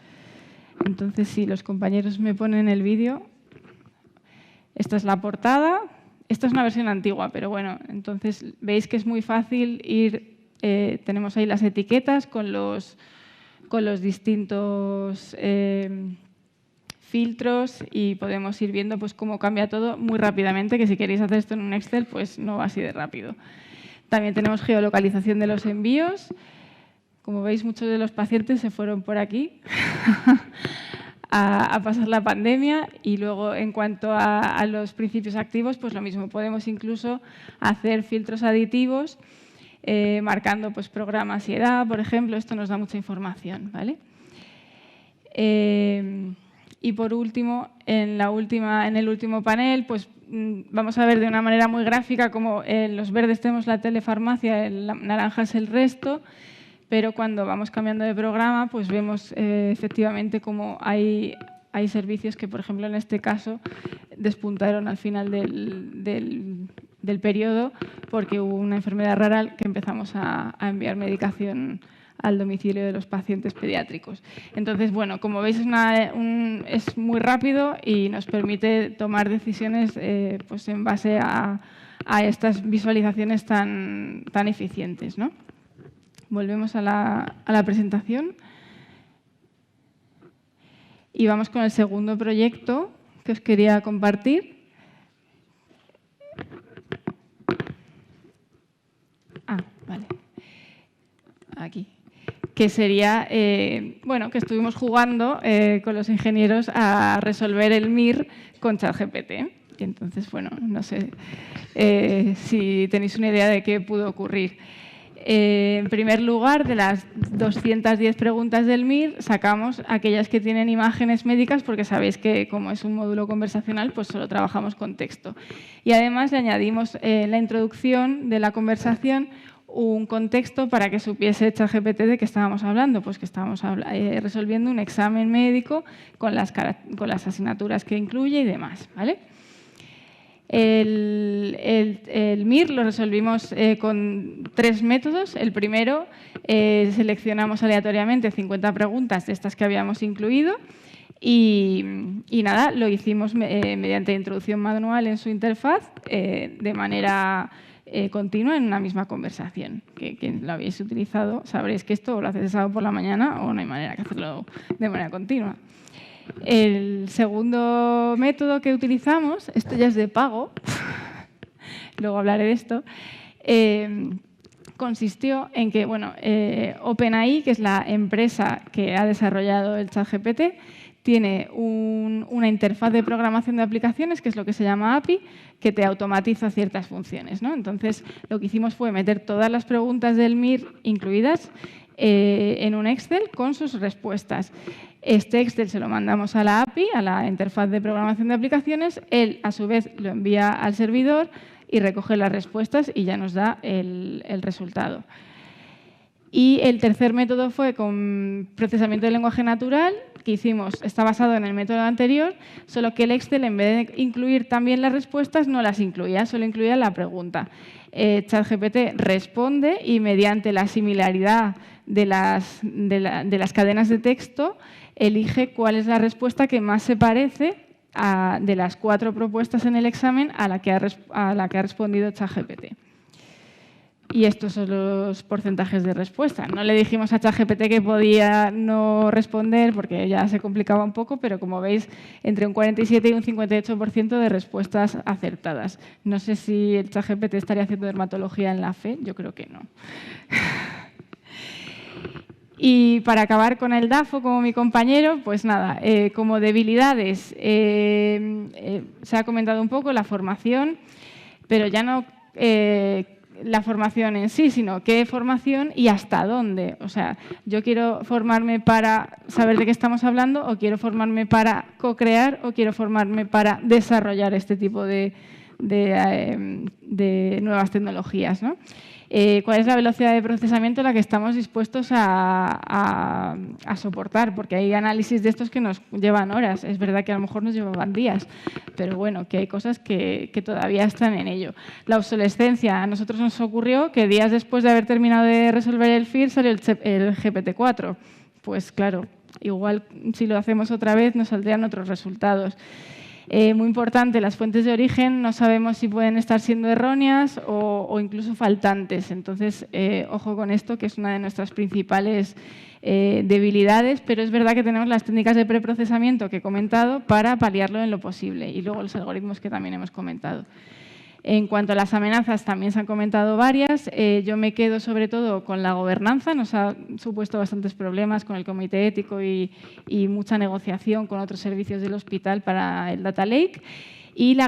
Entonces, si los compañeros me ponen el vídeo, esta es la portada. Esta es una versión antigua, pero bueno, entonces veis que es muy fácil ir, tenemos ahí las etiquetas con los distintos filtros y podemos ir viendo pues, cómo cambia todo muy rápidamente, que si queréis hacer esto en un Excel, pues no va así de rápido. También tenemos geolocalización de los envíos. Como veis, muchos de los pacientes se fueron por aquí a pasar la pandemia y luego en cuanto a los principios activos, pues lo mismo, podemos incluso hacer filtros aditivos marcando pues, programas y edad, por ejemplo, esto nos da mucha información, ¿vale? Y por último, en el último panel, pues vamos a ver de una manera muy gráfica cómo en los verdes tenemos la telefarmacia, el naranja es el resto, pero cuando vamos cambiando de programa, pues vemos efectivamente cómo hay servicios que, por ejemplo, en este caso, despuntaron al final del periodo porque hubo una enfermedad rara que empezamos a enviar medicación al domicilio de los pacientes pediátricos. Entonces, bueno, como veis, es muy rápido y nos permite tomar decisiones pues en base a estas visualizaciones tan eficientes, ¿no? Volvemos a la presentación y vamos con el segundo proyecto que os quería compartir. Vale. Aquí. Que sería, bueno, que estuvimos jugando con los ingenieros a resolver el MIR con ChatGPT. Y entonces, bueno, no sé si tenéis una idea de qué pudo ocurrir. En primer lugar, de las 210 preguntas del MIR, sacamos aquellas que tienen imágenes médicas, porque sabéis que como es un módulo conversacional, pues solo trabajamos con texto. Y además le añadimos en la introducción de la conversación un contexto para que supiese ChatGPT de qué estábamos hablando, pues que estábamos resolviendo un examen médico con las asignaturas que incluye y demás, ¿vale? El MIR lo resolvimos con 3 métodos. El primero, seleccionamos aleatoriamente 50 preguntas de estas que habíamos incluido Y nada, lo hicimos mediante introducción manual en su interfaz de manera continua en una misma conversación. Que quien lo habéis utilizado sabréis que esto lo haces el sábado por la mañana o no hay manera que hacerlo de manera continua. El segundo método que utilizamos, esto ya es de pago, luego hablaré de esto, consistió en que OpenAI, que es la empresa que ha desarrollado el ChatGPT, tiene una interfaz de programación de aplicaciones, que es lo que se llama API, que te automatiza ciertas funciones, ¿no? Entonces, lo que hicimos fue meter todas las preguntas del MIR incluidas en un Excel con sus respuestas. Este Excel se lo mandamos a la API, a la interfaz de programación de aplicaciones. Él, a su vez, lo envía al servidor y recoge las respuestas y ya nos da el resultado. Y el tercer método fue con procesamiento de lenguaje natural, que hicimos, está basado en el método anterior, solo que el Excel, en vez de incluir también las respuestas, no las incluía, solo incluía la pregunta. ChatGPT responde y mediante la similaridad de las cadenas de texto, elige cuál es la respuesta que más se parece de las 4 propuestas en el examen a la que ha respondido ChatGPT. Y estos son los porcentajes de respuesta. No le dijimos a ChatGPT que podía no responder porque ya se complicaba un poco, pero como veis, entre un 47 y un 58% de respuestas acertadas. No sé si el ChatGPT estaría haciendo dermatología en la FE, yo creo que no. Y para acabar con el DAFO, como mi compañero, pues nada, como debilidades, se ha comentado un poco la formación, pero ya no la formación en sí, sino qué formación y hasta dónde. O sea, yo quiero formarme para saber de qué estamos hablando, o quiero formarme para co-crear, o quiero formarme para desarrollar este tipo de nuevas tecnologías, ¿no? ¿Cuál es la velocidad de procesamiento a la que estamos dispuestos a soportar? Porque hay análisis de estos que nos llevan horas. Es verdad que a lo mejor nos llevaban días, pero bueno, que hay cosas que todavía están en ello. La obsolescencia. A nosotros nos ocurrió que días después de haber terminado de resolver el FIR salió el GPT-4. Pues claro, igual si lo hacemos otra vez nos saldrían otros resultados. Muy importante, las fuentes de origen no sabemos si pueden estar siendo erróneas o incluso faltantes. Entonces, ojo con esto, que es una de nuestras principales debilidades, pero es verdad que tenemos las técnicas de preprocesamiento que he comentado para paliarlo en lo posible y luego los algoritmos que también hemos comentado. En cuanto a las amenazas, también se han comentado varias. Yo me quedo sobre todo con la gobernanza. Nos ha supuesto bastantes problemas con el comité ético y mucha negociación con otros servicios del hospital para el Data Lake. Y la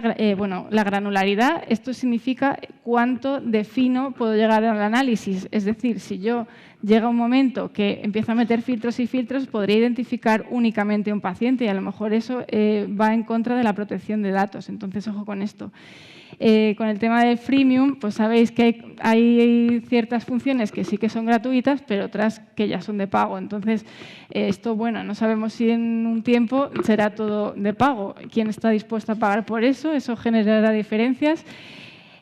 granularidad, esto significa cuánto de fino puedo llegar al análisis. Es decir, si yo llega un momento que empiezo a meter filtros y filtros, podría identificar únicamente un paciente y a lo mejor eso va en contra de la protección de datos. Entonces, ojo con esto. Con el tema del freemium, pues sabéis que hay ciertas funciones que sí que son gratuitas, pero otras que ya son de pago. Entonces, esto, bueno, no sabemos si en un tiempo será todo de pago. ¿Quién está dispuesto a pagar por eso? Eso generará diferencias.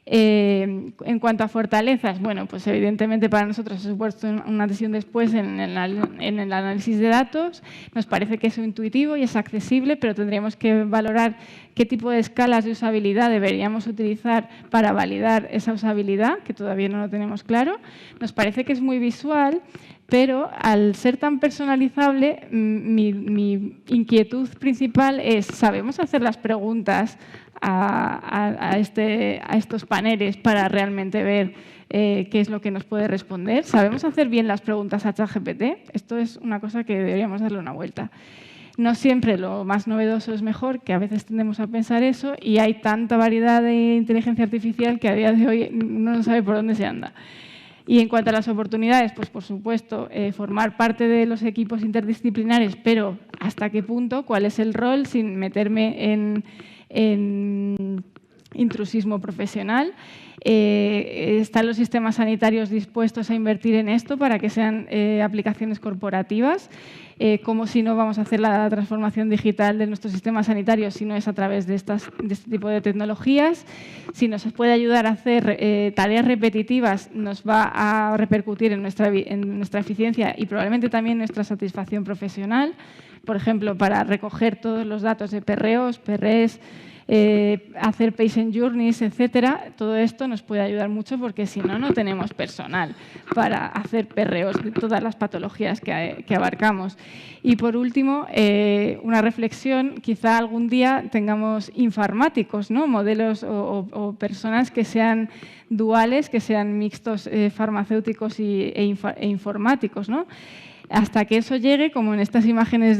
En cuanto a fortalezas, bueno, pues evidentemente para nosotros ha supuesto una antes y un después en el análisis de datos. Nos parece que es intuitivo y es accesible, pero tendríamos que valorar qué tipo de escalas de usabilidad deberíamos utilizar para validar esa usabilidad, que todavía no lo tenemos claro. Nos parece que es muy visual, pero al ser tan personalizable, mi inquietud principal es, ¿sabemos hacer las preguntas a estos paneles para realmente ver qué es lo que nos puede responder? ¿Sabemos hacer bien las preguntas a ChatGPT? Esto es una cosa que deberíamos darle una vuelta. No siempre lo más novedoso es mejor, que a veces tendemos a pensar eso, y hay tanta variedad de inteligencia artificial que a día de hoy no sabe por dónde se anda. Y en cuanto a las oportunidades, pues por supuesto, formar parte de los equipos interdisciplinares, pero ¿hasta qué punto? ¿Cuál es el rol? Sin meterme en intrusismo profesional. Están los sistemas sanitarios dispuestos a invertir en esto para que sean aplicaciones corporativas. Como si no vamos a hacer la transformación digital de nuestros sistemas sanitarios si no es a través de este tipo de tecnologías. Si nos puede ayudar a hacer tareas repetitivas, nos va a repercutir en nuestra eficiencia y probablemente también en nuestra satisfacción profesional. Por ejemplo, para recoger todos los datos de PREOs, PREs, hacer patient journeys, etcétera. Todo esto nos puede ayudar mucho porque si no, no tenemos personal para hacer PREOs de todas las patologías que abarcamos. Y por último, una reflexión, quizá algún día tengamos informáticos, ¿no? Modelos o personas que sean duales, que sean mixtos farmacéuticos e informáticos, ¿no? Hasta que eso llegue, como en estas imágenes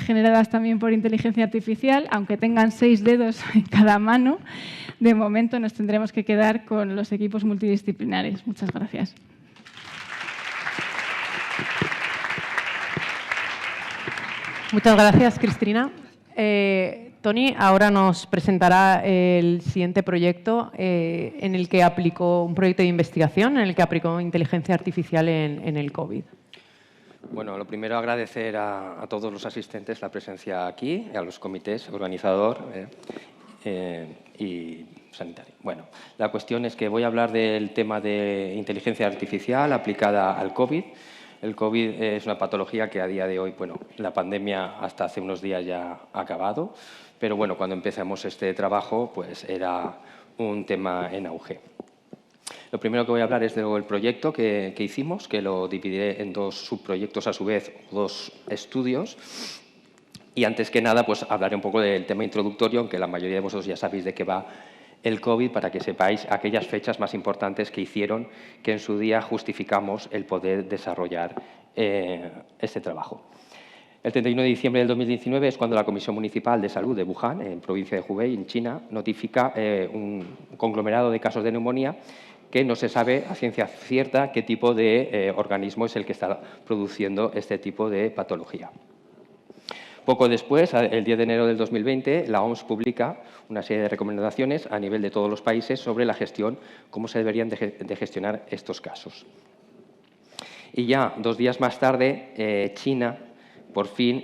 generadas también por inteligencia artificial, aunque tengan 6 dedos en cada mano, de momento nos tendremos que quedar con los equipos multidisciplinares. Muchas gracias. Muchas gracias, Cristina. Toni ahora nos presentará el siguiente proyecto en el que aplicó un proyecto de investigación en el que aplicó inteligencia artificial en el COVID. Bueno, lo primero agradecer a todos los asistentes la presencia aquí, a los comités organizador y sanitario. Bueno, la cuestión es que voy a hablar del tema de inteligencia artificial aplicada al COVID. El COVID es una patología que a día de hoy, bueno, la pandemia hasta hace unos días ya ha acabado, pero bueno, cuando empezamos este trabajo, pues era un tema en auge. Lo primero que voy a hablar es del proyecto que hicimos, que lo dividiré en 2 subproyectos a su vez, 2 estudios. Y antes que nada, pues hablaré un poco del tema introductorio, aunque la mayoría de vosotros ya sabéis de qué va el COVID, para que sepáis aquellas fechas más importantes que hicieron que en su día justificamos el poder desarrollar este trabajo. El 31 de diciembre del 2019 es cuando la Comisión Municipal de Salud de Wuhan, en provincia de Hubei, en China, notifica un conglomerado de casos de neumonía que no se sabe a ciencia cierta qué tipo de organismo es el que está produciendo este tipo de patología. Poco después, el 10 de enero del 2020, la OMS publica una serie de recomendaciones a nivel de todos los países sobre la gestión, cómo se deberían de gestionar estos casos. Y ya 2 días más tarde, China, por fin,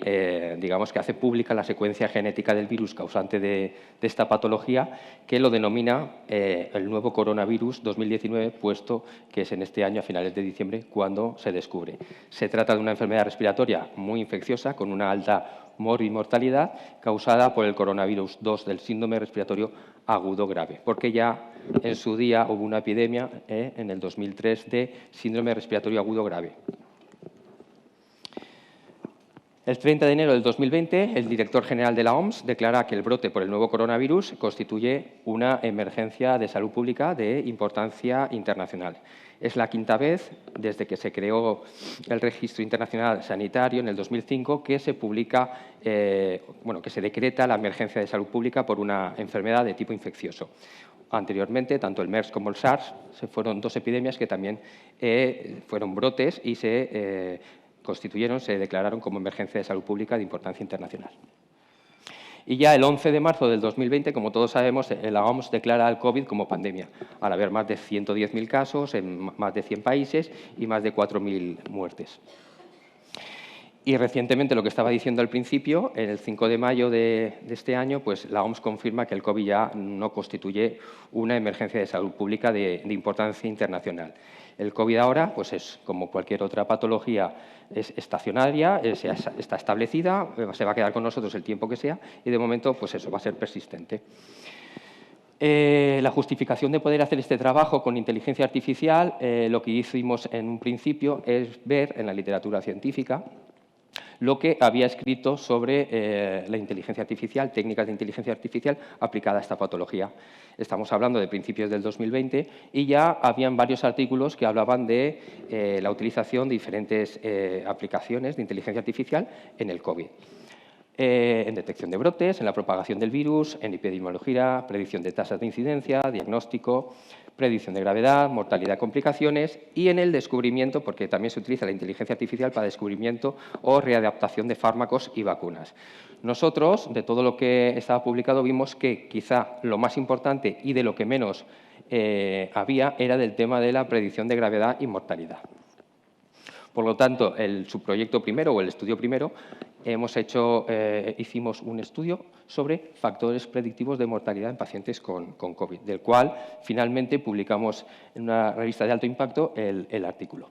digamos que hace pública la secuencia genética del virus causante de esta patología, que lo denomina el nuevo coronavirus 2019, puesto que es en este año, a finales de diciembre, cuando se descubre. Se trata de una enfermedad respiratoria muy infecciosa, con una alta mortalidad, causada por el coronavirus 2 del síndrome respiratorio agudo grave, porque ya en su día hubo una epidemia en el 2003 de síndrome respiratorio agudo grave. El 30 de enero del 2020, el director general de la OMS declara que el brote por el nuevo coronavirus constituye una emergencia de salud pública de importancia internacional. Es la 5ª vez desde que se creó el Registro Internacional Sanitario en el 2005 que se publica, que se decreta la emergencia de salud pública por una enfermedad de tipo infeccioso. Anteriormente, tanto el MERS como el SARS fueron 2 epidemias que también fueron brotes y se declararon como emergencia de salud pública de importancia internacional. Y ya el 11 de marzo del 2020, como todos sabemos, la OMS declara el COVID como pandemia, al haber más de 110.000 casos en más de 100 países y más de 4.000 muertes. Y recientemente, lo que estaba diciendo al principio, el 5 de mayo de este año, pues la OMS confirma que el COVID ya no constituye una emergencia de salud pública de importancia internacional. El COVID ahora, pues es como cualquier otra patología, es estacionaria, está establecida, se va a quedar con nosotros el tiempo que sea y de momento pues eso va a ser persistente. La justificación de poder hacer este trabajo con inteligencia artificial, lo que hicimos en un principio es ver en la literatura científica lo que había escrito sobre la inteligencia artificial, técnicas de inteligencia artificial aplicada a esta patología. Estamos hablando de principios del 2020 y ya habían varios artículos que hablaban de la utilización de diferentes aplicaciones de inteligencia artificial en el COVID. En detección de brotes, en la propagación del virus, en epidemiología, predicción de tasas de incidencia, diagnóstico, predicción de gravedad, mortalidad, complicaciones y en el descubrimiento, porque también se utiliza la inteligencia artificial para descubrimiento o readaptación de fármacos y vacunas. Nosotros, de todo lo que estaba publicado, vimos que quizá lo más importante y de lo que menos había era del tema de la predicción de gravedad y mortalidad. Por lo tanto, el subproyecto primero o el estudio primero, hicimos un estudio sobre factores predictivos de mortalidad en pacientes con COVID, del cual finalmente publicamos en una revista de alto impacto el artículo.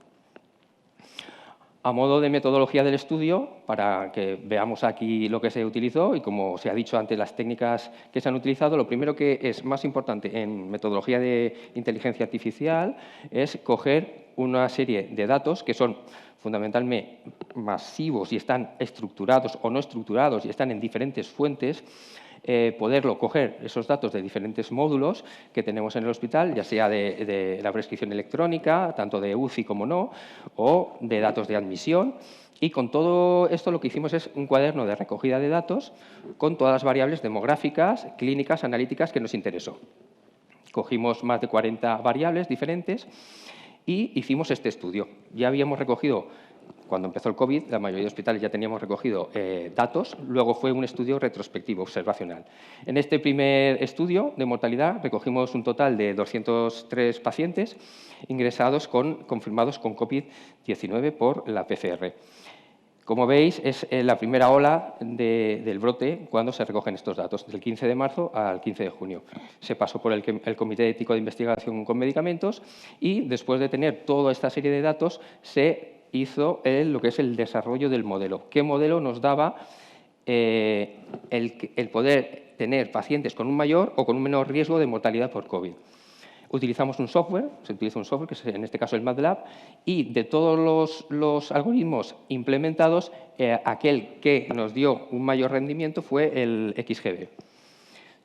A modo de metodología del estudio, para que veamos aquí lo que se utilizó y, como se ha dicho antes, las técnicas que se han utilizado, lo primero que es más importante en metodología de inteligencia artificial es coger una serie de datos que son fundamentalmente masivos y están estructurados o no estructurados y están en diferentes fuentes, poderlo coger esos datos de diferentes módulos que tenemos en el hospital, ya sea de la prescripción electrónica, tanto de UCI como no, o de datos de admisión. Y con todo esto lo que hicimos es un cuaderno de recogida de datos con todas las variables demográficas, clínicas, analíticas que nos interesó. Cogimos más de 40 variables diferentes y hicimos este estudio. Ya habíamos recogido, cuando empezó el COVID, la mayoría de hospitales ya teníamos recogido datos, luego fue un estudio retrospectivo, observacional. En este primer estudio de mortalidad recogimos un total de 203 pacientes ingresados confirmados con COVID-19 por la PCR. Como veis, es la primera ola del brote cuando se recogen estos datos, del 15 de marzo al 15 de junio. Se pasó por el Comité Ético de Investigación con Medicamentos y, después de tener toda esta serie de datos, se hizo lo que es el desarrollo del modelo. ¿Qué modelo nos daba el poder tener pacientes con un mayor o con un menor riesgo de mortalidad por COVID? Utilizamos un software, se utiliza un software, que es en este caso el MATLAB, y de todos los algoritmos implementados, aquel que nos dio un mayor rendimiento fue el XGB.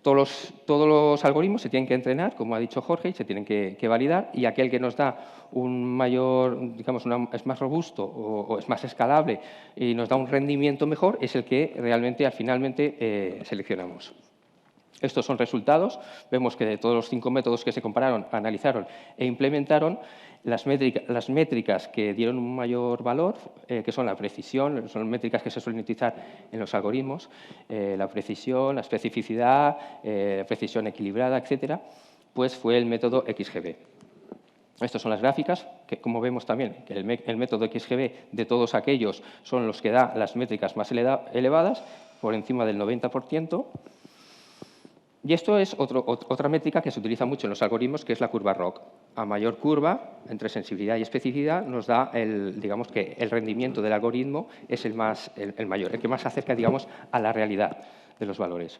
Todos los algoritmos se tienen que entrenar, como ha dicho Jorge, y se tienen que validar, y aquel que nos da un mayor, digamos, es más robusto o es más escalable y nos da un rendimiento mejor, es el que realmente, finalmente, seleccionamos. Estos son resultados. Vemos que de todos los 5 métodos que se compararon, analizaron e implementaron, las métricas que dieron un mayor valor, que son la precisión, son métricas que se suelen utilizar en los algoritmos, la precisión, la especificidad, la precisión equilibrada, etcétera, pues fue el método XGB. Estas son las gráficas, que como vemos también, que el método XGB de todos aquellos son los que da las métricas más elevadas, por encima del 90%. Y esto es otra métrica que se utiliza mucho en los algoritmos, que es la curva ROC. A mayor curva, entre sensibilidad y especificidad, nos da digamos que el rendimiento del algoritmo es el mayor, el que más se acerca, digamos, a la realidad de los valores.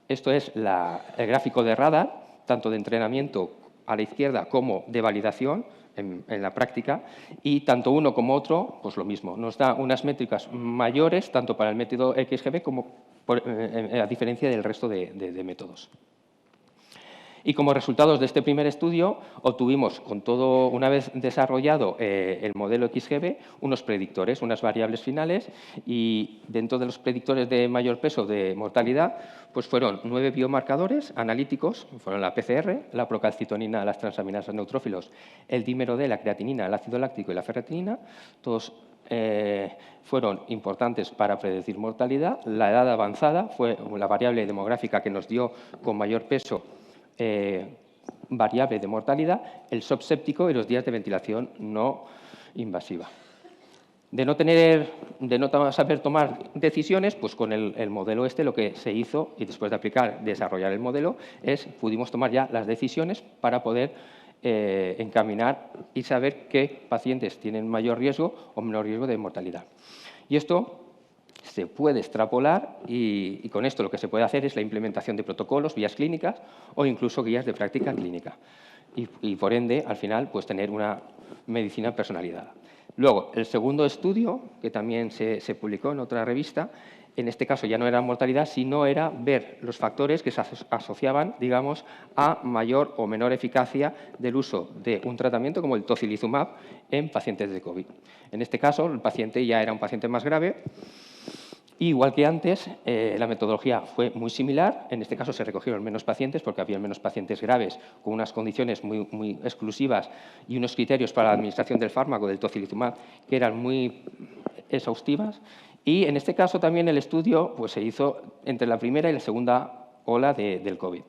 Esto es el gráfico de radar, tanto de entrenamiento a la izquierda como de validación en la práctica, y tanto uno como otro, pues lo mismo. Nos da unas métricas mayores, tanto para el método XGB como a diferencia del resto de métodos. Y como resultados de este primer estudio, obtuvimos, una vez desarrollado el modelo XGB, unos predictores, unas variables finales, y dentro de los predictores de mayor peso de mortalidad, pues fueron 9 biomarcadores analíticos, fueron la PCR, la procalcitonina, las transaminasas neutrófilos, el dímero D, la creatinina, el ácido láctico y la ferritina. Todos fueron importantes para predecir mortalidad. La edad avanzada fue la variable demográfica que nos dio con mayor peso variable de mortalidad, el shock séptico y los días de ventilación no invasiva. De no saber tomar decisiones, pues con el modelo lo que se hizo, y después de desarrollar el modelo, pudimos tomar ya las decisiones para poder encaminar y saber qué pacientes tienen mayor riesgo o menor riesgo de mortalidad. Y esto se puede extrapolar y con esto lo que se puede hacer es la implementación de protocolos, guías clínicas o incluso guías de práctica clínica. Y por ende, al final, pues tener una medicina personalizada. Luego, el segundo estudio, que también se publicó en otra revista, en este caso ya no era mortalidad, sino era ver los factores que se asociaban, digamos, a mayor o menor eficacia del uso de un tratamiento como el tocilizumab en pacientes de COVID. En este caso, el paciente ya era un paciente más grave Igual que antes, la metodología fue muy similar. En este caso se recogieron menos pacientes porque había menos pacientes graves con unas condiciones muy exclusivas y unos criterios para la administración del fármaco, del tocilizumab, que eran muy exhaustivas. Y en este caso también el estudio pues, se hizo entre la primera y la segunda ola del COVID.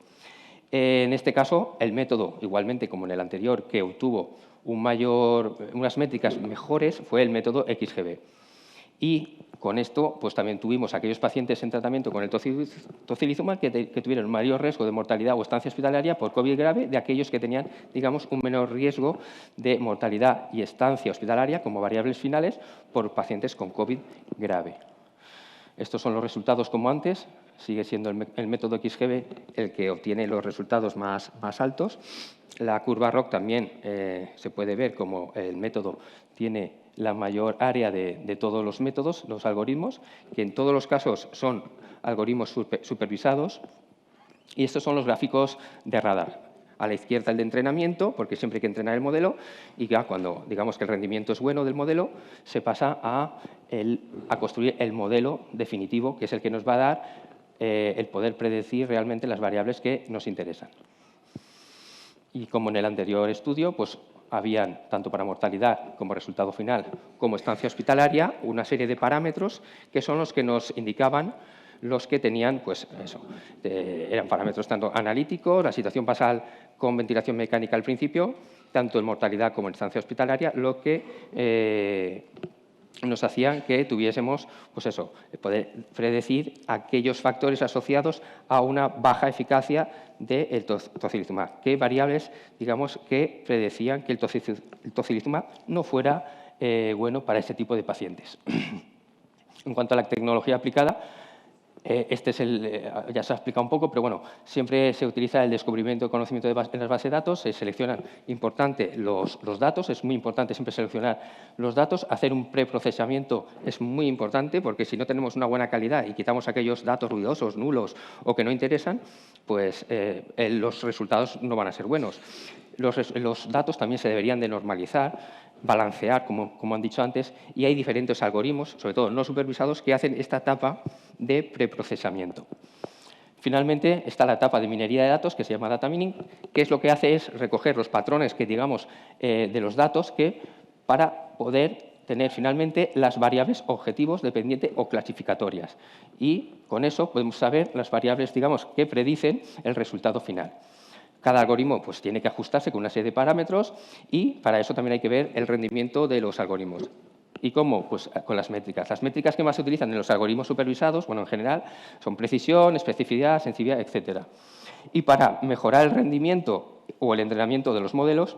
En este caso, el método, igualmente como en el anterior, que obtuvo unas métricas mejores, fue el método XGB. Y con esto, pues también tuvimos aquellos pacientes en tratamiento con el tocilizumab que tuvieron un mayor riesgo de mortalidad o estancia hospitalaria por COVID grave de aquellos que tenían, digamos, un menor riesgo de mortalidad y estancia hospitalaria como variables finales por pacientes con COVID grave. Estos son los resultados como antes. Sigue siendo el método XGB el que obtiene los resultados más altos. La curva ROC también se puede ver como el método tiene la mayor área de todos los métodos, los algoritmos, que en todos los casos son algoritmos supervisados. Y estos son los gráficos de radar. A la izquierda el de entrenamiento, porque siempre hay que entrenar el modelo, y ya cuando digamos que el rendimiento es bueno del modelo, se pasa a construir el modelo definitivo, que es el que nos va a dar el poder predecir realmente las variables que nos interesan. Y como en el anterior estudio, pues habían, tanto para mortalidad como resultado final, como estancia hospitalaria, una serie de parámetros que son los que nos indicaban los que tenían, pues eso, eran parámetros tanto analíticos, la situación basal con ventilación mecánica al principio, tanto en mortalidad como en estancia hospitalaria, lo que nos hacían que tuviésemos, pues eso, poder predecir aquellos factores asociados a una baja eficacia del tocilizumab. ¿Qué variables, digamos, que predecían que el tocilizumab no fuera bueno para este tipo de pacientes? En cuanto a la tecnología aplicada, este es ya se ha explicado un poco, pero bueno, siempre se utiliza el descubrimiento de conocimiento en las bases de datos, se seleccionan los datos, es muy importante siempre seleccionar los datos, hacer un preprocesamiento es muy importante porque si no tenemos una buena calidad y quitamos aquellos datos ruidosos, nulos o que no interesan, pues los resultados no van a ser buenos. Los datos también se deberían de normalizar, balancear, como han dicho antes, y hay diferentes algoritmos, sobre todo no supervisados, que hacen esta etapa de preprocesamiento. Finalmente está la etapa de minería de datos, que se llama data mining, que es lo que hace es recoger los patrones que digamos de los datos para poder tener finalmente las variables objetivos, dependiente o clasificatorias. Y con eso podemos saber las variables digamos, que predicen el resultado final. Cada algoritmo pues, tiene que ajustarse con una serie de parámetros y para eso también hay que ver el rendimiento de los algoritmos. ¿Y cómo? Pues con las métricas. Las métricas que más se utilizan en los algoritmos supervisados, bueno, en general, son precisión, especificidad, sensibilidad, etc. Y para mejorar el rendimiento o el entrenamiento de los modelos,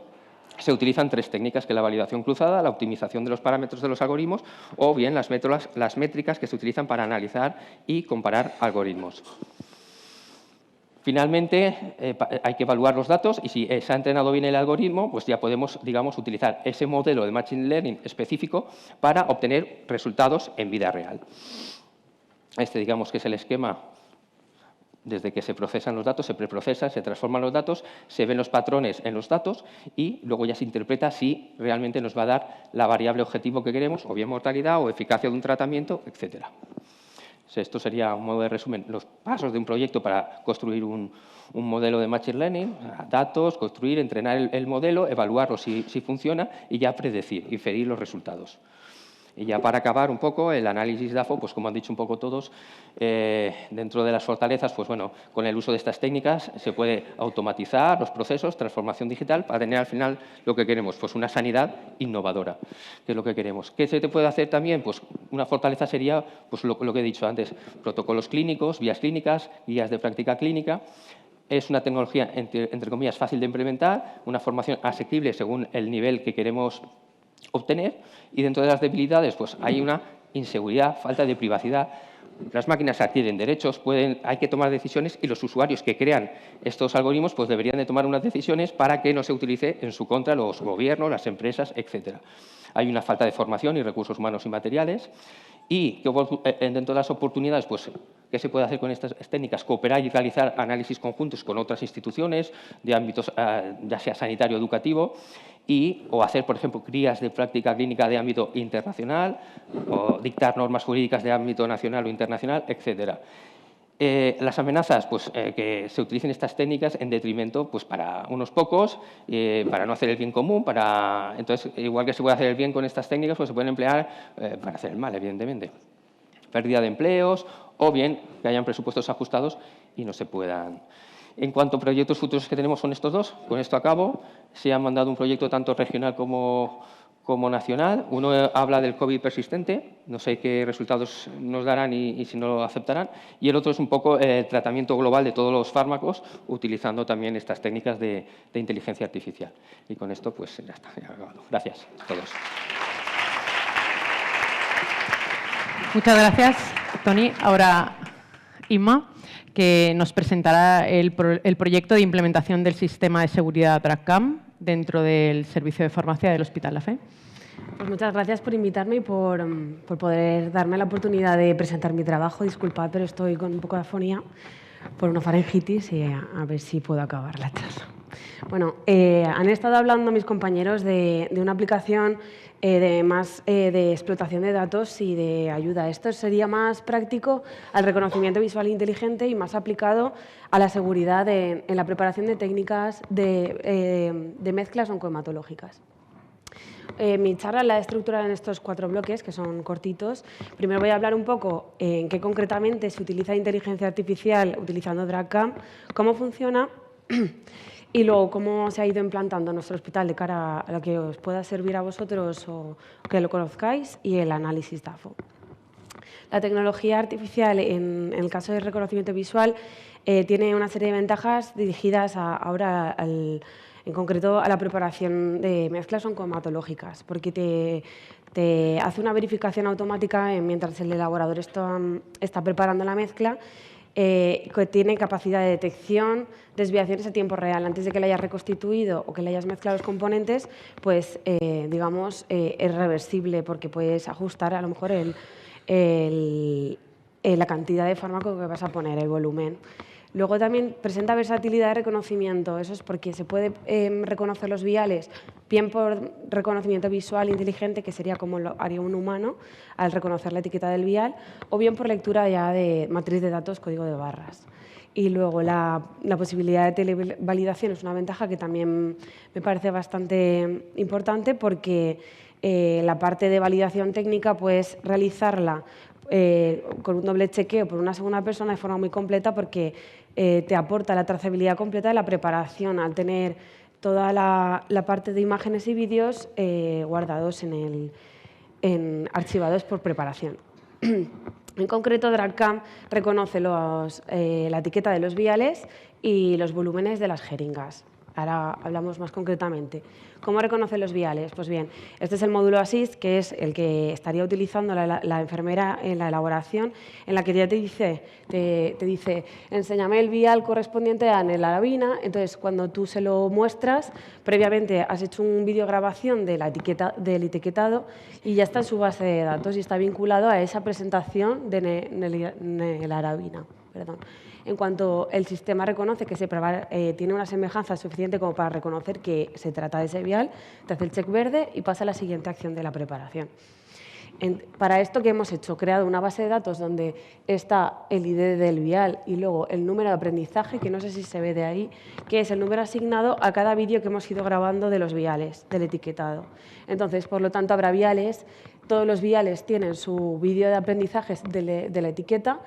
se utilizan tres técnicas, que es la validación cruzada, la optimización de los parámetros de los algoritmos o bien las métricas que se utilizan para analizar y comparar algoritmos. Finalmente, hay que evaluar los datos y si se ha entrenado bien el algoritmo, pues ya podemos, digamos, utilizar ese modelo de Machine Learning específico para obtener resultados en vida real. Este, digamos, que es el esquema desde que se procesan los datos, se preprocesan, se transforman los datos, se ven los patrones en los datos y luego ya se interpreta si realmente nos va a dar la variable objetivo que queremos, o bien mortalidad o eficacia de un tratamiento, etcétera. Esto sería un modo de resumen, los pasos de un proyecto para construir un modelo de Machine Learning, datos, construir, entrenar el modelo, evaluarlo si funciona y ya predecir, inferir los resultados. Y ya para acabar un poco, el análisis DAFO, pues como han dicho un poco todos, dentro de las fortalezas, pues bueno, con el uso de estas técnicas se puede automatizar los procesos, transformación digital, para tener al final lo que queremos, pues una sanidad innovadora, que es lo que queremos. ¿Qué se te puede hacer también? Pues una fortaleza sería pues lo que he dicho antes, protocolos clínicos, vías clínicas, guías de práctica clínica. Es una tecnología, entre comillas, fácil de implementar, una formación asequible según el nivel que queremos obtener y dentro de las debilidades pues hay una inseguridad, falta de privacidad. Las máquinas adquieren derechos, hay que tomar decisiones y los usuarios que crean estos algoritmos pues deberían de tomar unas decisiones para que no se utilice en su contra los gobiernos, las empresas, etcétera. Hay una falta de formación y recursos humanos y materiales y dentro de las oportunidades pues ¿qué se puede hacer con estas técnicas? Cooperar y realizar análisis conjuntos con otras instituciones de ámbitos ya sea sanitario o educativo o hacer, por ejemplo, guías de práctica clínica de ámbito internacional o dictar normas jurídicas de ámbito nacional o internacional, etcétera. Las amenazas, pues que se utilicen estas técnicas en detrimento pues, para unos pocos, para no hacer el bien común. Entonces, igual que se puede hacer el bien con estas técnicas, pues se pueden emplear para hacer el mal, evidentemente. Pérdida de empleos o bien que hayan presupuestos ajustados y no se puedan. En cuanto a proyectos futuros que tenemos son estos dos, con esto acabo. Se ha mandado un proyecto tanto regional como nacional. Uno habla del COVID persistente, no sé qué resultados nos darán y si no lo aceptarán. Y el otro es un poco el tratamiento global de todos los fármacos, utilizando también estas técnicas de inteligencia artificial. Y con esto, pues ya está. Ya he acabado. Gracias a todos. Muchas gracias, Toni. Ahora, Inma, que nos presentará el proyecto de implementación del sistema de seguridad DRAGCAM dentro del servicio de farmacia del Hospital La Fe. Pues muchas gracias por invitarme y por poder darme la oportunidad de presentar mi trabajo. Disculpad, pero estoy con un poco de afonía por una faringitis y a ver si puedo acabar la charla. Bueno, han estado hablando mis compañeros de una aplicación de explotación de datos y de ayuda. Esto sería más práctico al reconocimiento visual inteligente y más aplicado a la seguridad en la preparación de técnicas de mezclas oncohematológicas. Mi charla la he estructurado en estos 4 bloques, que son cortitos. Primero voy a hablar un poco en qué concretamente se utiliza inteligencia artificial utilizando DRAGCAM, cómo funciona y luego cómo se ha ido implantando en nuestro hospital de cara a lo que os pueda servir a vosotros o que lo conozcáis y el análisis DAFO. La tecnología artificial, en el caso del reconocimiento visual, tiene una serie de ventajas dirigidas ahora en concreto a la preparación de mezclas oncohematológicas, porque te hace una verificación automática mientras el elaborador está preparando la mezcla, que tiene capacidad de detección, desviaciones a tiempo real. Antes de que la hayas reconstituido o que le hayas mezclado los componentes, pues digamos, es reversible porque puedes ajustar a lo mejor la cantidad de fármaco que vas a poner, el volumen. Luego también presenta versatilidad de reconocimiento. Eso es porque se puede reconocer los viales bien por reconocimiento visual inteligente, que sería como lo haría un humano al reconocer la etiqueta del vial, o bien por lectura ya de matriz de datos, código de barras. Y luego la posibilidad de televalidación es una ventaja que también me parece bastante importante porque la parte de validación técnica puedes realizarla con un doble chequeo por una segunda persona de forma muy completa porque te aporta la trazabilidad completa de la preparación al tener toda la parte de imágenes y vídeos guardados archivados por preparación. En concreto, DRAGCAM reconoce la etiqueta de los viales y los volúmenes de las jeringas. Ahora hablamos más concretamente. ¿Cómo reconoce los viales? Pues bien, este es el módulo ASIST, que es el que estaría utilizando la enfermera en la elaboración, en la que ya te dice, enséñame el vial correspondiente a nelarabina. Entonces, cuando tú se lo muestras, previamente has hecho un videograbación del etiquetado y ya está en su base de datos y está vinculado a esa presentación de nelarabina. En cuanto el sistema reconoce que tiene una semejanza suficiente como para reconocer que se trata de ese vial, te hace el check verde y pasa a la siguiente acción de la preparación. Para esto, ¿qué hemos hecho? Creado una base de datos donde está el ID del vial y luego el número de aprendizaje, que no sé si se ve de ahí, que es el número asignado a cada vídeo que hemos ido grabando de los viales, del etiquetado. Entonces, por lo tanto, habrá viales, todos los viales tienen su vídeo de aprendizajes de la etiqueta.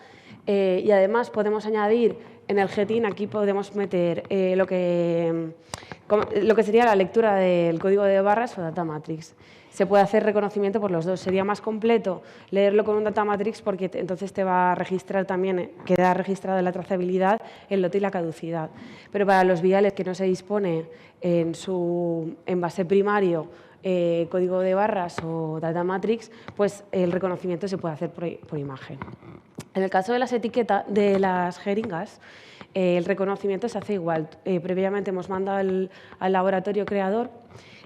Y además podemos añadir en el GTIN, aquí podemos meter lo que sería la lectura del código de barras o data matrix. Se puede hacer reconocimiento por los dos. Sería más completo leerlo con un data matrix porque entonces te va a registrar también, queda registrada la trazabilidad, el lote y la caducidad. Pero para los viales que no se dispone en base primario, código de barras o data matrix, pues el reconocimiento se puede hacer por imagen. En el caso de las etiquetas de las jeringas, el reconocimiento se hace igual. Previamente hemos mandado al laboratorio creador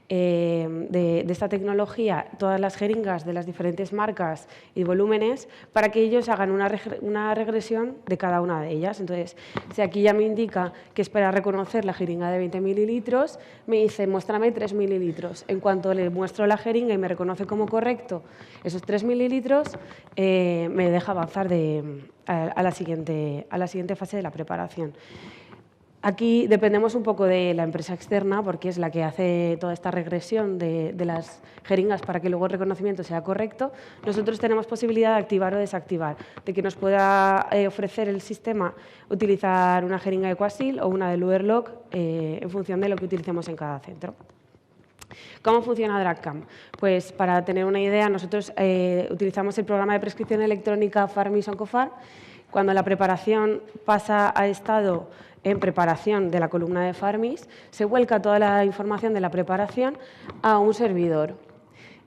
de esta tecnología todas las jeringas de las diferentes marcas y volúmenes para que ellos hagan una regresión de cada una de ellas. Entonces, si aquí ya me indica que es para reconocer la jeringa de 20 mililitros, me dice, muéstrame 3 mililitros. En cuanto le muestro la jeringa y me reconoce como correcto esos 3 mililitros, me deja avanzar a la siguiente fase de la preparación. Aquí dependemos un poco de la empresa externa porque es la que hace toda esta regresión de las jeringas para que luego el reconocimiento sea correcto. Nosotros tenemos posibilidad de activar o desactivar, de que nos pueda ofrecer el sistema utilizar una jeringa de Quasil o una de Luerloc en función de lo que utilicemos en cada centro. ¿Cómo funciona DRAGCAM? Pues para tener una idea, nosotros utilizamos el programa de prescripción electrónica Farmis Oncofar. Cuando la preparación pasa a estado en preparación de la columna de Farmis, se vuelca toda la información de la preparación a un servidor.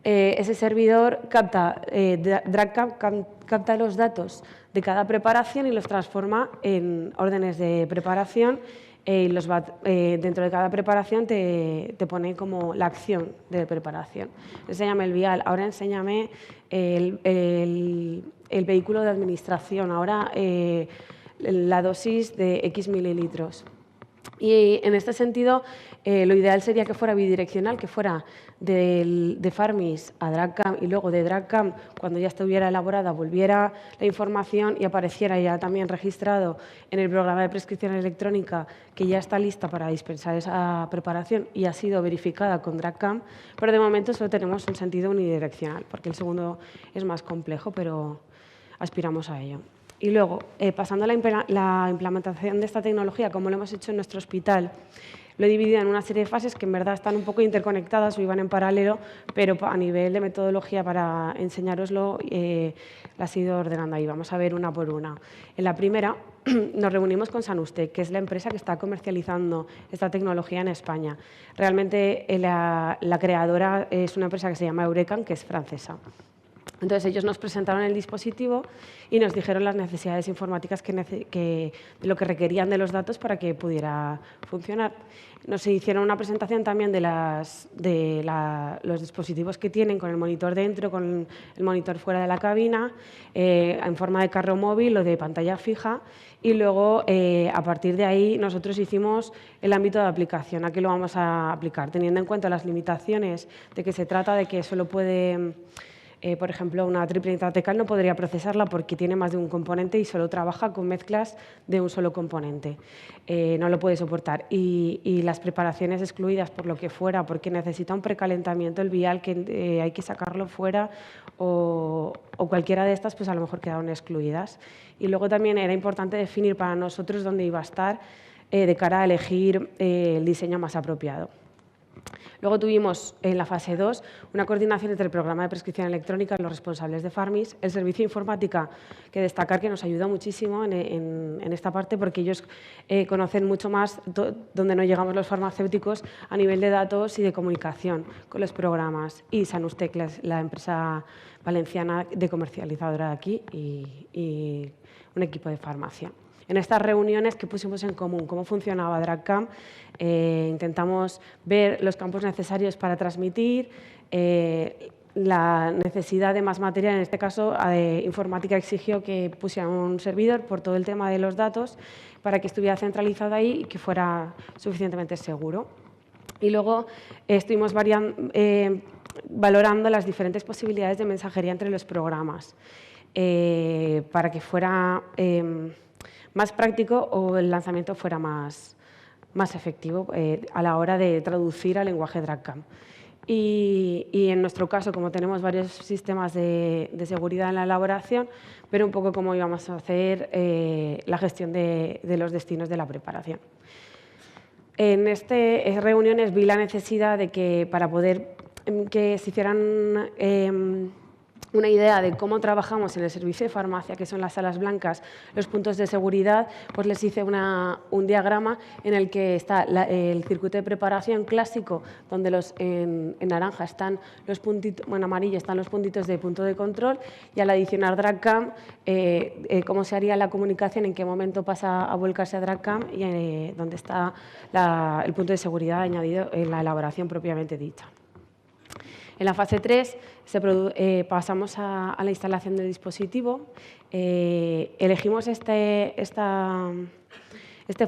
Ese servidor capta, DRAGCAM capta los datos de cada preparación y los transforma en órdenes de preparación y dentro de cada preparación te pone como la acción de preparación. Enséñame el vial, ahora enséñame el vehículo de administración, ahora la dosis de X mililitros. Y en este sentido, lo ideal sería que fuera bidireccional, que fuera de Farmis a DRAGCAM y luego de DRAGCAM, cuando ya estuviera elaborada, volviera la información y apareciera ya también registrado en el programa de prescripción electrónica que ya está lista para dispensar esa preparación y ha sido verificada con DRAGCAM, pero de momento solo tenemos un sentido unidireccional, porque el segundo es más complejo, pero aspiramos a ello. Y luego, pasando a la implementación de esta tecnología, como lo hemos hecho en nuestro hospital, lo he dividido en una serie de fases que en verdad están un poco interconectadas o iban en paralelo, pero a nivel de metodología para enseñároslo la he ido ordenando ahí. Vamos a ver una por una. En la primera nos reunimos con Sanustec, que es la empresa que está comercializando esta tecnología en España. Realmente la creadora es una empresa que se llama Eurecan, que es francesa. Entonces, ellos nos presentaron el dispositivo y nos dijeron las necesidades informáticas de lo que requerían de los datos para que pudiera funcionar. Nos hicieron una presentación también de los dispositivos que tienen con el monitor dentro, con el monitor fuera de la cabina, en forma de carro móvil o de pantalla fija. Y luego, a partir de ahí, nosotros hicimos el ámbito de aplicación. ¿A qué lo vamos a aplicar? Teniendo en cuenta las limitaciones de que se trata de que solo puede... por ejemplo, una triple intratecal no podría procesarla porque tiene más de un componente y solo trabaja con mezclas de un solo componente. No lo puede soportar. Y las preparaciones excluidas por lo que fuera, porque necesita un precalentamiento el vial que hay que sacarlo fuera o cualquiera de estas, pues a lo mejor quedaron excluidas. Y luego también era importante definir para nosotros dónde iba a estar de cara a elegir el diseño más apropiado. Luego tuvimos en la fase 2 una coordinación entre el programa de prescripción electrónica y los responsables de Farmis, el servicio de informática, que destacar que nos ayuda muchísimo en esta parte porque ellos conocen mucho más donde no llegamos los farmacéuticos a nivel de datos y de comunicación con los programas. Y Sanustec, la empresa valenciana de comercializadora de aquí y un equipo de farmacia. En estas reuniones que pusimos en común, cómo funcionaba DRAGCAM, intentamos ver los campos necesarios para transmitir, la necesidad de más material, en este caso informática exigió que pusieran un servidor por todo el tema de los datos para que estuviera centralizado ahí y que fuera suficientemente seguro. Y luego estuvimos valorando las diferentes posibilidades de mensajería entre los programas para que fuera más práctico o el lanzamiento fuera más efectivo a la hora de traducir al lenguaje DRAGCAM. Y en nuestro caso, como tenemos varios sistemas de seguridad en la elaboración, ver un poco cómo íbamos a hacer la gestión de los destinos de la preparación. En estas reuniones vi la necesidad de que para poder que se hicieran una idea de cómo trabajamos en el servicio de farmacia, que son las salas blancas, los puntos de seguridad, pues les hice un diagrama en el que está el circuito de preparación clásico, donde en naranja están los puntitos, bueno, amarillo están los puntitos de punto de control, y al adicionar DRAGCAM, cómo se haría la comunicación, en qué momento pasa a volcarse a DRAGCAM y dónde está el punto de seguridad añadido en la elaboración propiamente dicha. En la fase 3 pasamos a la instalación del dispositivo. Elegimos este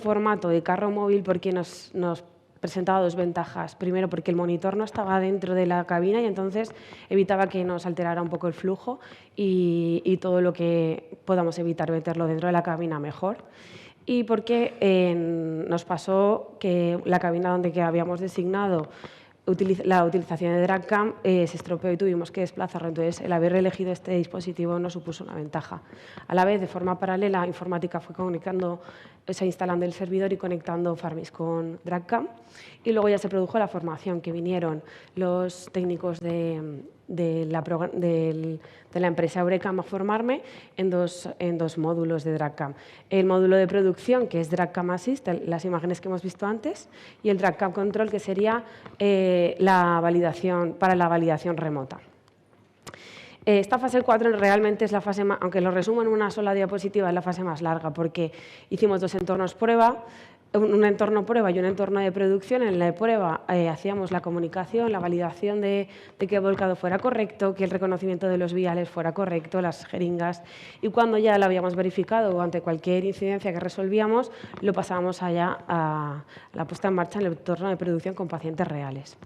formato de carro móvil porque nos presentaba dos ventajas. Primero, porque el monitor no estaba dentro de la cabina y entonces evitaba que nos alterara un poco el flujo y todo lo que podamos evitar meterlo dentro de la cabina mejor. Y porque nos pasó que la cabina donde habíamos designado la utilización de DRAGCAM se estropeó y tuvimos que desplazarlo. Entonces, el haber elegido este dispositivo nos supuso una ventaja. A la vez, de forma paralela, Informática fue instalando el servidor y conectando Farmis con DRAGCAM. Y luego ya se produjo la formación, que vinieron los técnicos de la empresa Eurecam a formarme en dos módulos de DRAGCAM. El módulo de producción, que es DRAGCAM Assist, las imágenes que hemos visto antes, y el DRAGCAM Control, que sería la validación remota. Esta fase 4 realmente es la fase más, aunque lo resumo en una sola diapositiva, es la fase más larga, porque hicimos dos entornos prueba, un entorno prueba y un entorno de producción. En la de prueba hacíamos la comunicación, la validación de que el volcado fuera correcto, que el reconocimiento de los viales fuera correcto, las jeringas, y cuando ya lo habíamos verificado o ante cualquier incidencia que resolvíamos, lo pasábamos allá a la puesta en marcha en el entorno de producción con pacientes reales.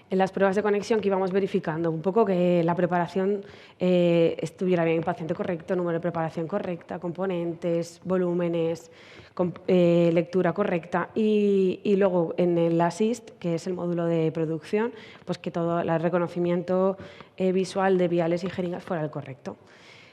En las pruebas de conexión que íbamos verificando un poco que la preparación estuviera bien, paciente correcto, número de preparación correcta, componentes, volúmenes, lectura correcta y luego en el Assist, que es el módulo de producción, pues que todo el reconocimiento visual de viales y jeringas fuera el correcto.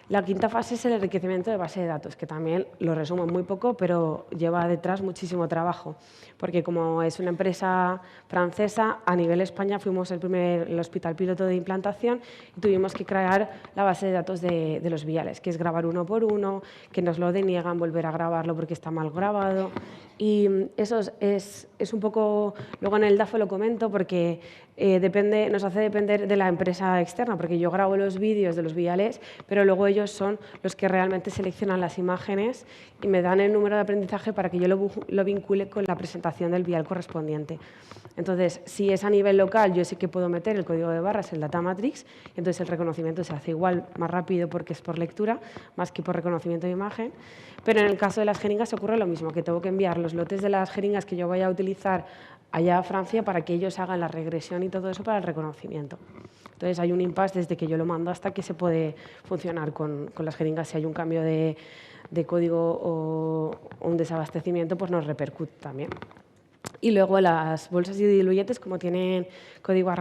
La quinta fase es el enriquecimiento de base de datos, que también lo resumo muy poco, pero lleva detrás muchísimo trabajo, porque como es una empresa francesa, a nivel España fuimos el hospital piloto de implantación y tuvimos que crear la base de datos de los viales, que es grabar uno por uno, que nos lo deniegan, volver a grabarlo porque está mal grabado. Y eso es un poco, luego en el DAFO lo comento porque nos hace depender de la empresa externa, porque yo grabo los vídeos de los viales, pero luego ellos son los que realmente seleccionan las imágenes y me dan el número de aprendizaje para que yo lo vincule con la presentación del vial correspondiente. Entonces, si es a nivel local, yo sí que puedo meter el código de barras, el data matrix, y entonces el reconocimiento se hace igual, más rápido porque es por lectura, más que por reconocimiento de imagen. Pero en el caso de las jeringas ocurre lo mismo, que tengo que enviar los lotes de las jeringas que yo vaya a utilizar allá a Francia para que ellos hagan la regresión y todo eso para el reconocimiento. Entonces, hay un impasse desde que yo lo mando hasta que se puede funcionar con las jeringas. Si hay un cambio de código o un desabastecimiento, pues nos repercute también. Y luego las bolsas y diluyentes, como tienen código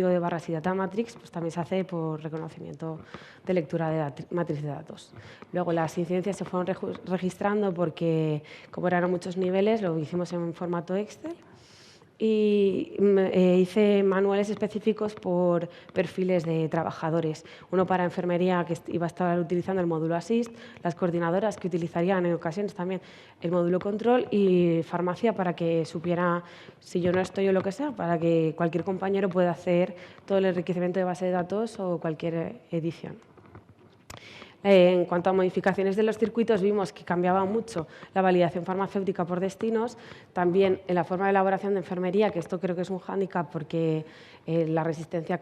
de barras y data matrix, pues también se hace por reconocimiento de lectura de matriz de datos. Luego las incidencias se fueron registrando porque, como eran muchos niveles, lo hicimos en formato Excel. Y hice manuales específicos por perfiles de trabajadores. Uno para enfermería, que iba a estar utilizando el módulo Assist, las coordinadoras que utilizarían en ocasiones también el módulo Control y farmacia para que supiera, si yo no estoy o lo que sea, para que cualquier compañero pueda hacer todo el enriquecimiento de base de datos o cualquier edición. En cuanto a modificaciones de los circuitos, vimos que cambiaba mucho la validación farmacéutica por destinos, también en la forma de elaboración de enfermería, que esto creo que es un hándicap porque la resistencia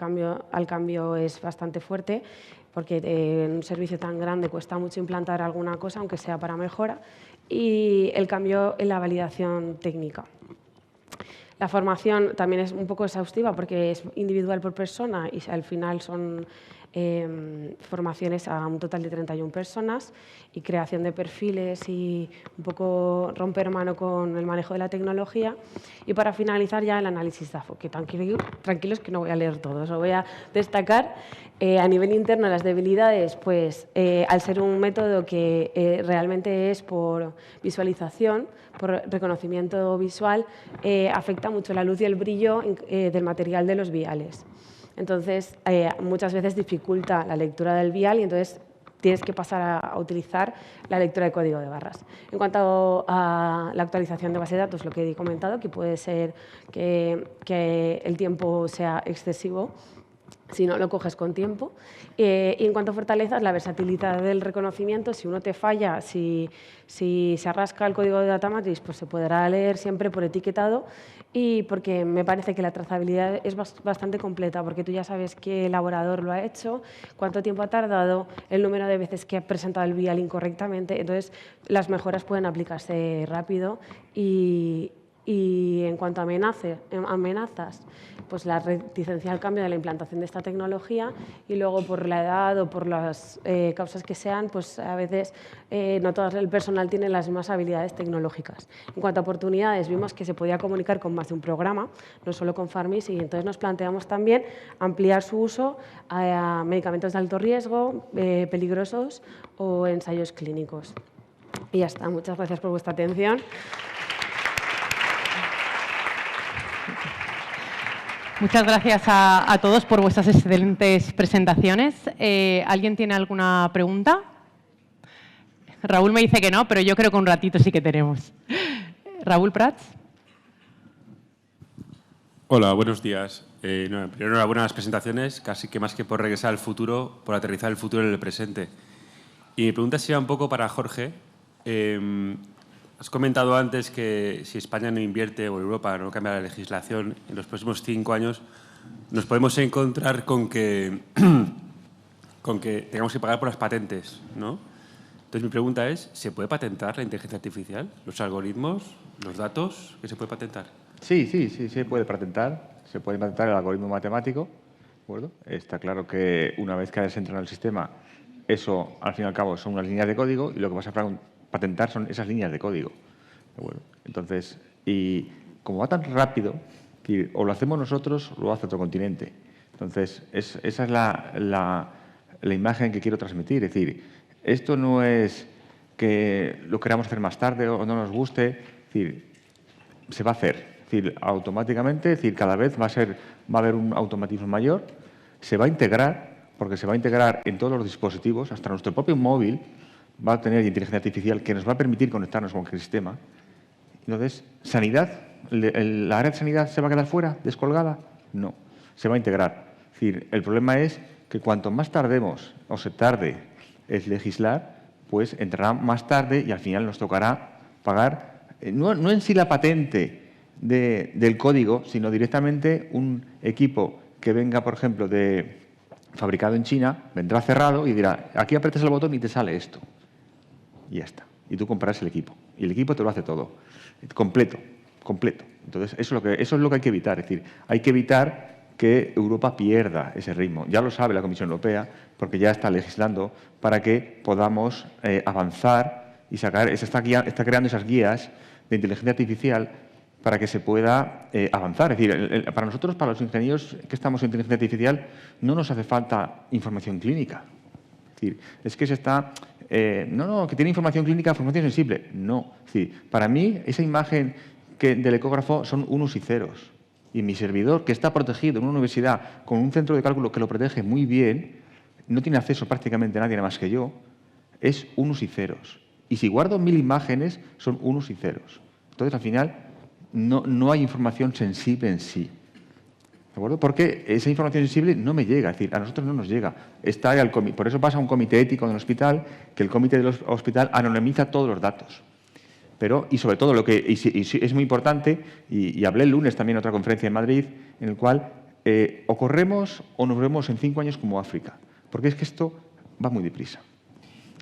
al cambio es bastante fuerte, porque en un servicio tan grande cuesta mucho implantar alguna cosa, aunque sea para mejora, y el cambio en la validación técnica. La formación también es un poco exhaustiva porque es individual por persona y al final son formaciones a un total de 31 personas y creación de perfiles y un poco romper mano con el manejo de la tecnología. Y para finalizar ya el análisis DAFO, que tranquilos que no voy a leer todo, os voy a destacar a nivel interno las debilidades, pues al ser un método que realmente es por visualización, por reconocimiento visual, afecta mucho la luz y el brillo del material de los viales. Entonces, muchas veces dificulta la lectura del vial y entonces tienes que pasar a utilizar la lectura de código de barras. En cuanto a la actualización de base de datos, lo que he comentado, que puede ser que el tiempo sea excesivo, si no lo coges con tiempo. Y en cuanto a fortalezas, la versatilidad del reconocimiento, si uno te falla, si se arrasca el código de data matrix, pues se podrá leer siempre por etiquetado, y porque me parece que la trazabilidad es bastante completa, porque tú ya sabes qué elaborador lo ha hecho, cuánto tiempo ha tardado, el número de veces que ha presentado el vial incorrectamente. Entonces, las mejoras pueden aplicarse rápido y en cuanto a amenazas, pues la reticencia al cambio de la implantación de esta tecnología, y luego por la edad o por las causas que sean, pues a veces no todo el personal tiene las mismas habilidades tecnológicas. En cuanto a oportunidades, vimos que se podía comunicar con más de un programa, no solo con Farmis, y entonces nos planteamos también ampliar su uso a medicamentos de alto riesgo, peligrosos o ensayos clínicos. Y ya está. Muchas gracias por vuestra atención. Muchas gracias a todos por vuestras excelentes presentaciones. ¿Alguien tiene alguna pregunta? Raúl me dice que no, pero yo creo que un ratito sí que tenemos. Raúl Prats. Hola, buenos días. Primero, enhorabuena a las presentaciones, casi que más que por regresar al futuro, por aterrizar el futuro en el presente. Y mi pregunta sería un poco para Jorge. Has comentado antes que si España no invierte o Europa no cambia la legislación, en los próximos 5 años nos podemos encontrar con que tengamos que pagar por las patentes, ¿no? Entonces, mi pregunta es, ¿se puede patentar la inteligencia artificial? ¿Los algoritmos, los datos, qué se puede patentar? Sí, se puede patentar. Se puede patentar el algoritmo matemático, ¿de acuerdo? Está claro que una vez que hayas entrado en el sistema, eso, al fin y al cabo, son unas líneas de código y lo que vas a patentar son esas líneas de código. Bueno, entonces, y como va tan rápido, que o lo hacemos nosotros o lo hace otro continente. Entonces, esa es la imagen que quiero transmitir. Es decir, esto no es que lo queramos hacer más tarde o no nos guste. Es decir, se va a hacer. Es decir, automáticamente, es decir, cada vez va a haber un automatismo mayor. Se va a integrar, porque se va a integrar en todos los dispositivos, hasta nuestro propio móvil va a tener inteligencia artificial que nos va a permitir conectarnos con el sistema. Entonces, ¿sanidad? ¿La área de sanidad se va a quedar fuera, descolgada? No, se va a integrar. Es decir, el problema es que cuanto más tardemos o se tarde en legislar, pues entrará más tarde y al final nos tocará pagar, no en sí la patente del código, sino directamente un equipo que venga, por ejemplo, fabricado en China, vendrá cerrado y dirá, aquí aprietas el botón y te sale esto. Y ya está. Y tú comprarás el equipo. Y el equipo te lo hace todo. Completo. Entonces, eso es lo que hay que evitar. Es decir, hay que evitar que Europa pierda ese ritmo. Ya lo sabe la Comisión Europea, porque ya está legislando para que podamos avanzar y sacar, está creando esas guías de inteligencia artificial para que se pueda avanzar. Es decir, para nosotros, para los ingenieros que estamos en inteligencia artificial, no nos hace falta información clínica. Es decir, es que se está... que tiene información clínica, información sensible. No. Es decir, para mí, esa imagen del ecógrafo son unos y ceros. Y mi servidor, que está protegido en una universidad con un centro de cálculo que lo protege muy bien, no tiene acceso prácticamente nadie más que yo, es unos y ceros. Y si guardo 1000 imágenes, son unos y ceros. Entonces, al final, no hay información sensible en sí. ¿De acuerdo? Porque esa información sensible no me llega, es decir, a nosotros no nos llega. Por eso pasa a un comité ético en el hospital, que el comité del hospital anonimiza todos los datos. Y sobre todo, es muy importante, y hablé el lunes también en otra conferencia en Madrid, en el cual o corremos o nos vemos en 5 años como África, porque es que esto va muy deprisa.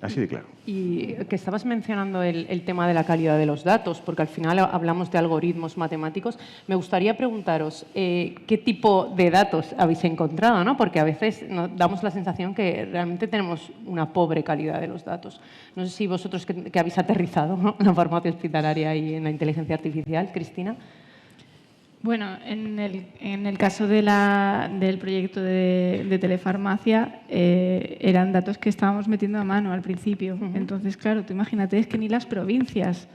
Así de claro. Y que estabas mencionando el tema de la calidad de los datos, porque al final hablamos de algoritmos matemáticos. Me gustaría preguntaros qué tipo de datos habéis encontrado, ¿no? Porque a veces nos damos la sensación que realmente tenemos una pobre calidad de los datos. No sé si vosotros que habéis aterrizado, ¿no?, en la farmacia hospitalaria y en la inteligencia artificial, Cristina. Bueno, en el caso del proyecto de telefarmacia, eran datos que estábamos metiendo a mano al principio. Entonces, claro, tú imagínate, es que ni las provincias,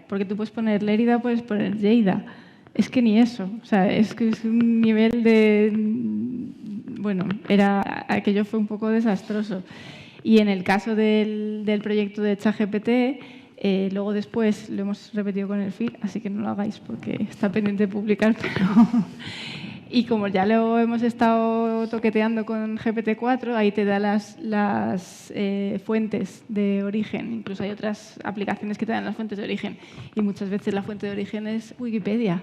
porque tú puedes poner Lérida, puedes poner Lleida. Es que ni eso. O sea, es que es un nivel de... bueno, aquello fue un poco desastroso. Y en el caso del proyecto de ChatGPT, luego después lo hemos repetido con el FIR, así que no lo hagáis porque está pendiente de publicar, pero... Y como ya lo hemos estado toqueteando con GPT-4, ahí te da las fuentes de origen. Incluso hay otras aplicaciones que te dan las fuentes de origen. Y muchas veces la fuente de origen es Wikipedia.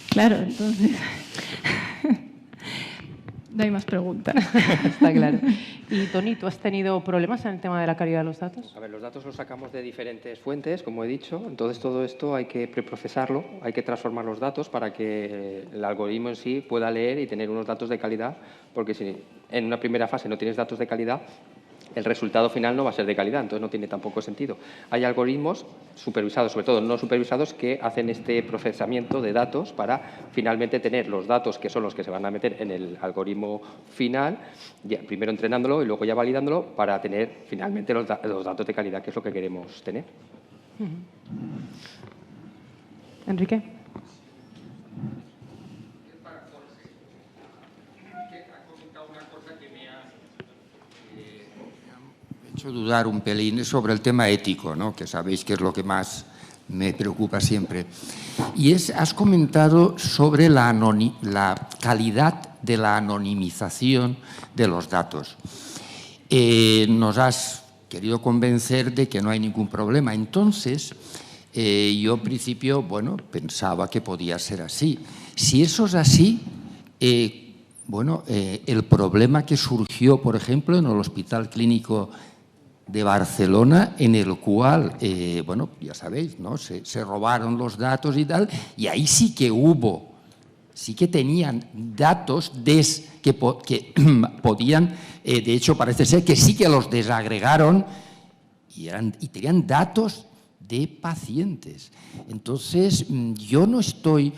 Claro, entonces... No hay más preguntas. Está claro. Y, Toni, ¿tú has tenido problemas en el tema de la calidad de los datos? A ver, los datos los sacamos de diferentes fuentes, como he dicho. Entonces, todo esto hay que preprocesarlo, hay que transformar los datos para que el algoritmo en sí pueda leer y tener unos datos de calidad, porque si en una primera fase no tienes datos de calidad, el resultado final no va a ser de calidad, entonces no tiene tampoco sentido. Hay algoritmos supervisados, sobre todo no supervisados, que hacen este procesamiento de datos para finalmente tener los datos que son los que se van a meter en el algoritmo final, ya, primero entrenándolo y luego ya validándolo para tener finalmente los datos de calidad, que es lo que queremos tener. Enrique. Dudar un pelín sobre el tema ético, ¿no? Que sabéis que es lo que más me preocupa siempre. Y has comentado sobre la calidad de la anonimización de los datos. Nos has querido convencer de que no hay ningún problema. Entonces, yo en principio, bueno, pensaba que podía ser así. Si eso es así, el problema que surgió, por ejemplo, en el Hospital Clínico de Barcelona, en el cual, bueno, ya sabéis, ¿no? Se robaron los datos y tal, y ahí sí que tenían datos que podían, de hecho parece ser que sí que los desagregaron y tenían datos de pacientes. Entonces, yo no estoy,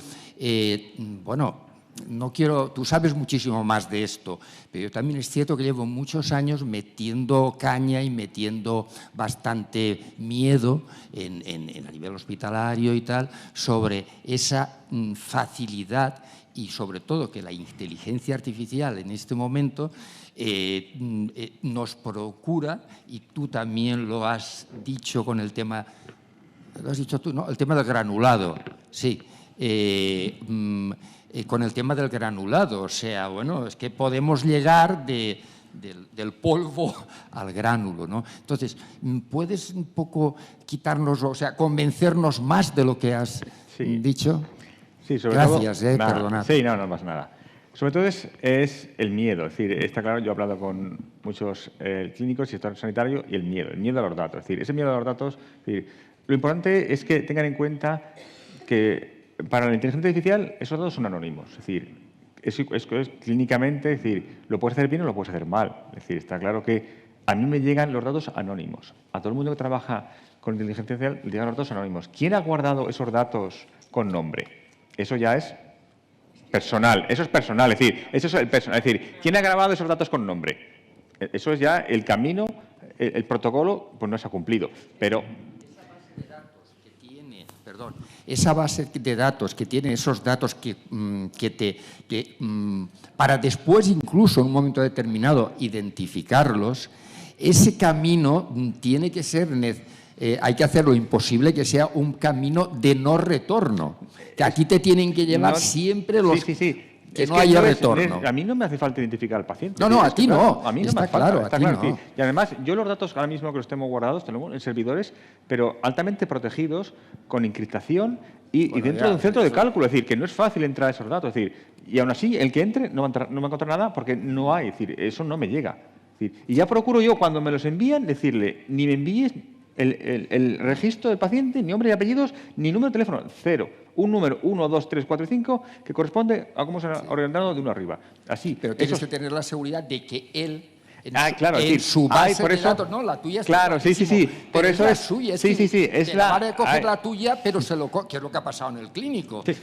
no quiero, tú sabes muchísimo más de esto, pero yo también es cierto que llevo muchos años metiendo caña y metiendo bastante miedo a nivel hospitalario y tal sobre esa facilidad y sobre todo que la inteligencia artificial en este momento nos procura, y tú también lo has dicho con el tema, lo has dicho tú, ¿no? El tema del granulado, sí. Con el tema del granulado, o sea, bueno, es que podemos llegar del polvo al gránulo, ¿no? Entonces, ¿puedes un poco quitarnos, o sea, convencernos más de lo que has dicho? Sí, sobre Gracias, todo, perdonad. Sí, no pasa nada. Sobre todo es el miedo, es decir, está claro, yo he hablado con muchos clínicos y sector sanitario y el miedo a los datos, es decir, ese miedo a los datos, es decir, lo importante es que tengan en cuenta que para la inteligencia artificial esos datos son anónimos, es decir, es clínicamente, es decir, lo puedes hacer bien o lo puedes hacer mal, es decir, está claro que a mí me llegan los datos anónimos, a todo el mundo que trabaja con inteligencia artificial le llegan los datos anónimos. ¿Quién ha guardado esos datos con nombre? Eso ya es personal, es personal, es decir, eso es el personal, es decir, ¿quién ha grabado esos datos con nombre? Eso es ya el camino, el protocolo, pues no se ha cumplido, pero... Esa base de datos que tiene esos datos para después incluso en un momento determinado identificarlos, ese camino tiene que ser, hay que hacer lo imposible que sea un camino de no retorno, que aquí te tienen que llevar siempre los... Que no haya retorno. A mí no me hace falta identificar al paciente. No, a ti no. A mí no me hace falta. Está claro. Y además, yo los datos ahora mismo que los tengo guardados, tenemos en servidores, pero altamente protegidos, con encriptación y dentro de un centro de cálculo. Es decir, que no es fácil entrar a esos datos. Es decir, y aún así, el que entre no va a encontrar nada porque no hay. Es decir, eso no me llega. Es decir, y ya procuro yo, cuando me los envían, decirle, ni me envíes el registro del paciente, ni nombre y apellidos, ni número de teléfono, cero. Un número 1, 2, 3, 4 y 5 que corresponde a cómo se ha ordenado de uno arriba. Así. Pero tienes que tener la seguridad de que él, claro, en su base por de eso, datos, no, la tuya es claro, sí. Por eso es la es suya. Es la van a coger la tuya, pero que es lo que ha pasado en el clínico. Sí,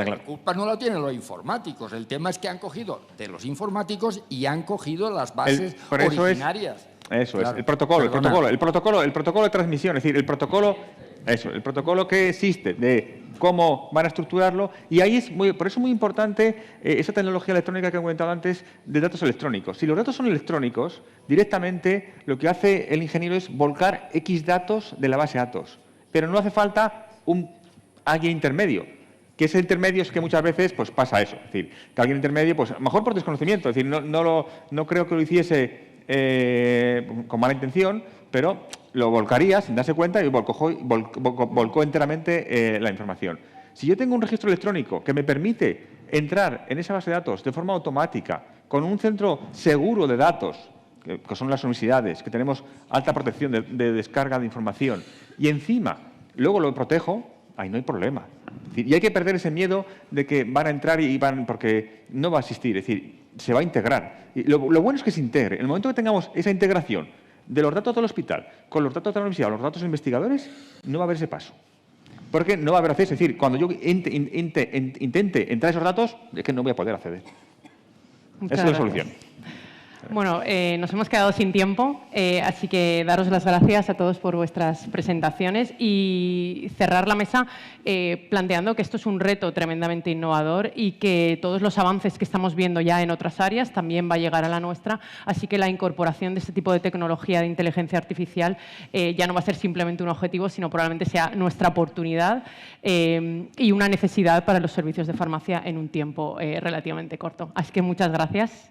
la culpa no la tienen los informáticos. El tema es que han cogido de los informáticos y han cogido las bases originarias. Eso claro. Es, el protocolo de transmisión, es decir, el protocolo Eso, el protocolo que existe de cómo van a estructurarlo, y ahí por eso es muy importante esa tecnología electrónica que he comentado antes de datos electrónicos. Si los datos son electrónicos, directamente lo que hace el ingeniero es volcar X datos de la base de datos, pero no hace falta alguien intermedio, que ese intermedio es que muchas veces pues, pasa eso, es decir, que alguien intermedio, pues a lo mejor por desconocimiento, es decir, no creo que lo hiciese con mala intención, pero lo volcaría sin darse cuenta y volcó enteramente la información. Si yo tengo un registro electrónico que me permite entrar en esa base de datos de forma automática, con un centro seguro de datos, que son las universidades, que tenemos alta protección de descarga de información, y encima luego lo protejo, ahí no hay problema. Es decir, y hay que perder ese miedo de que van a entrar porque no va a existir, es decir, se va a integrar. Y lo bueno es que se integre. En el momento que tengamos esa integración de los datos del hospital con los datos de la universidad o los datos de investigadores, no va a haber ese paso. Porque no va a haber acceso. Es decir, cuando yo intente entrar esos datos, es que no voy a poder acceder. Esa es la solución. Bueno, nos hemos quedado sin tiempo, así que daros las gracias a todos por vuestras presentaciones y cerrar la mesa planteando que esto es un reto tremendamente innovador y que todos los avances que estamos viendo ya en otras áreas también va a llegar a la nuestra, así que la incorporación de este tipo de tecnología de inteligencia artificial ya no va a ser simplemente un objetivo, sino probablemente sea nuestra oportunidad y una necesidad para los servicios de farmacia en un tiempo relativamente corto. Así que muchas gracias.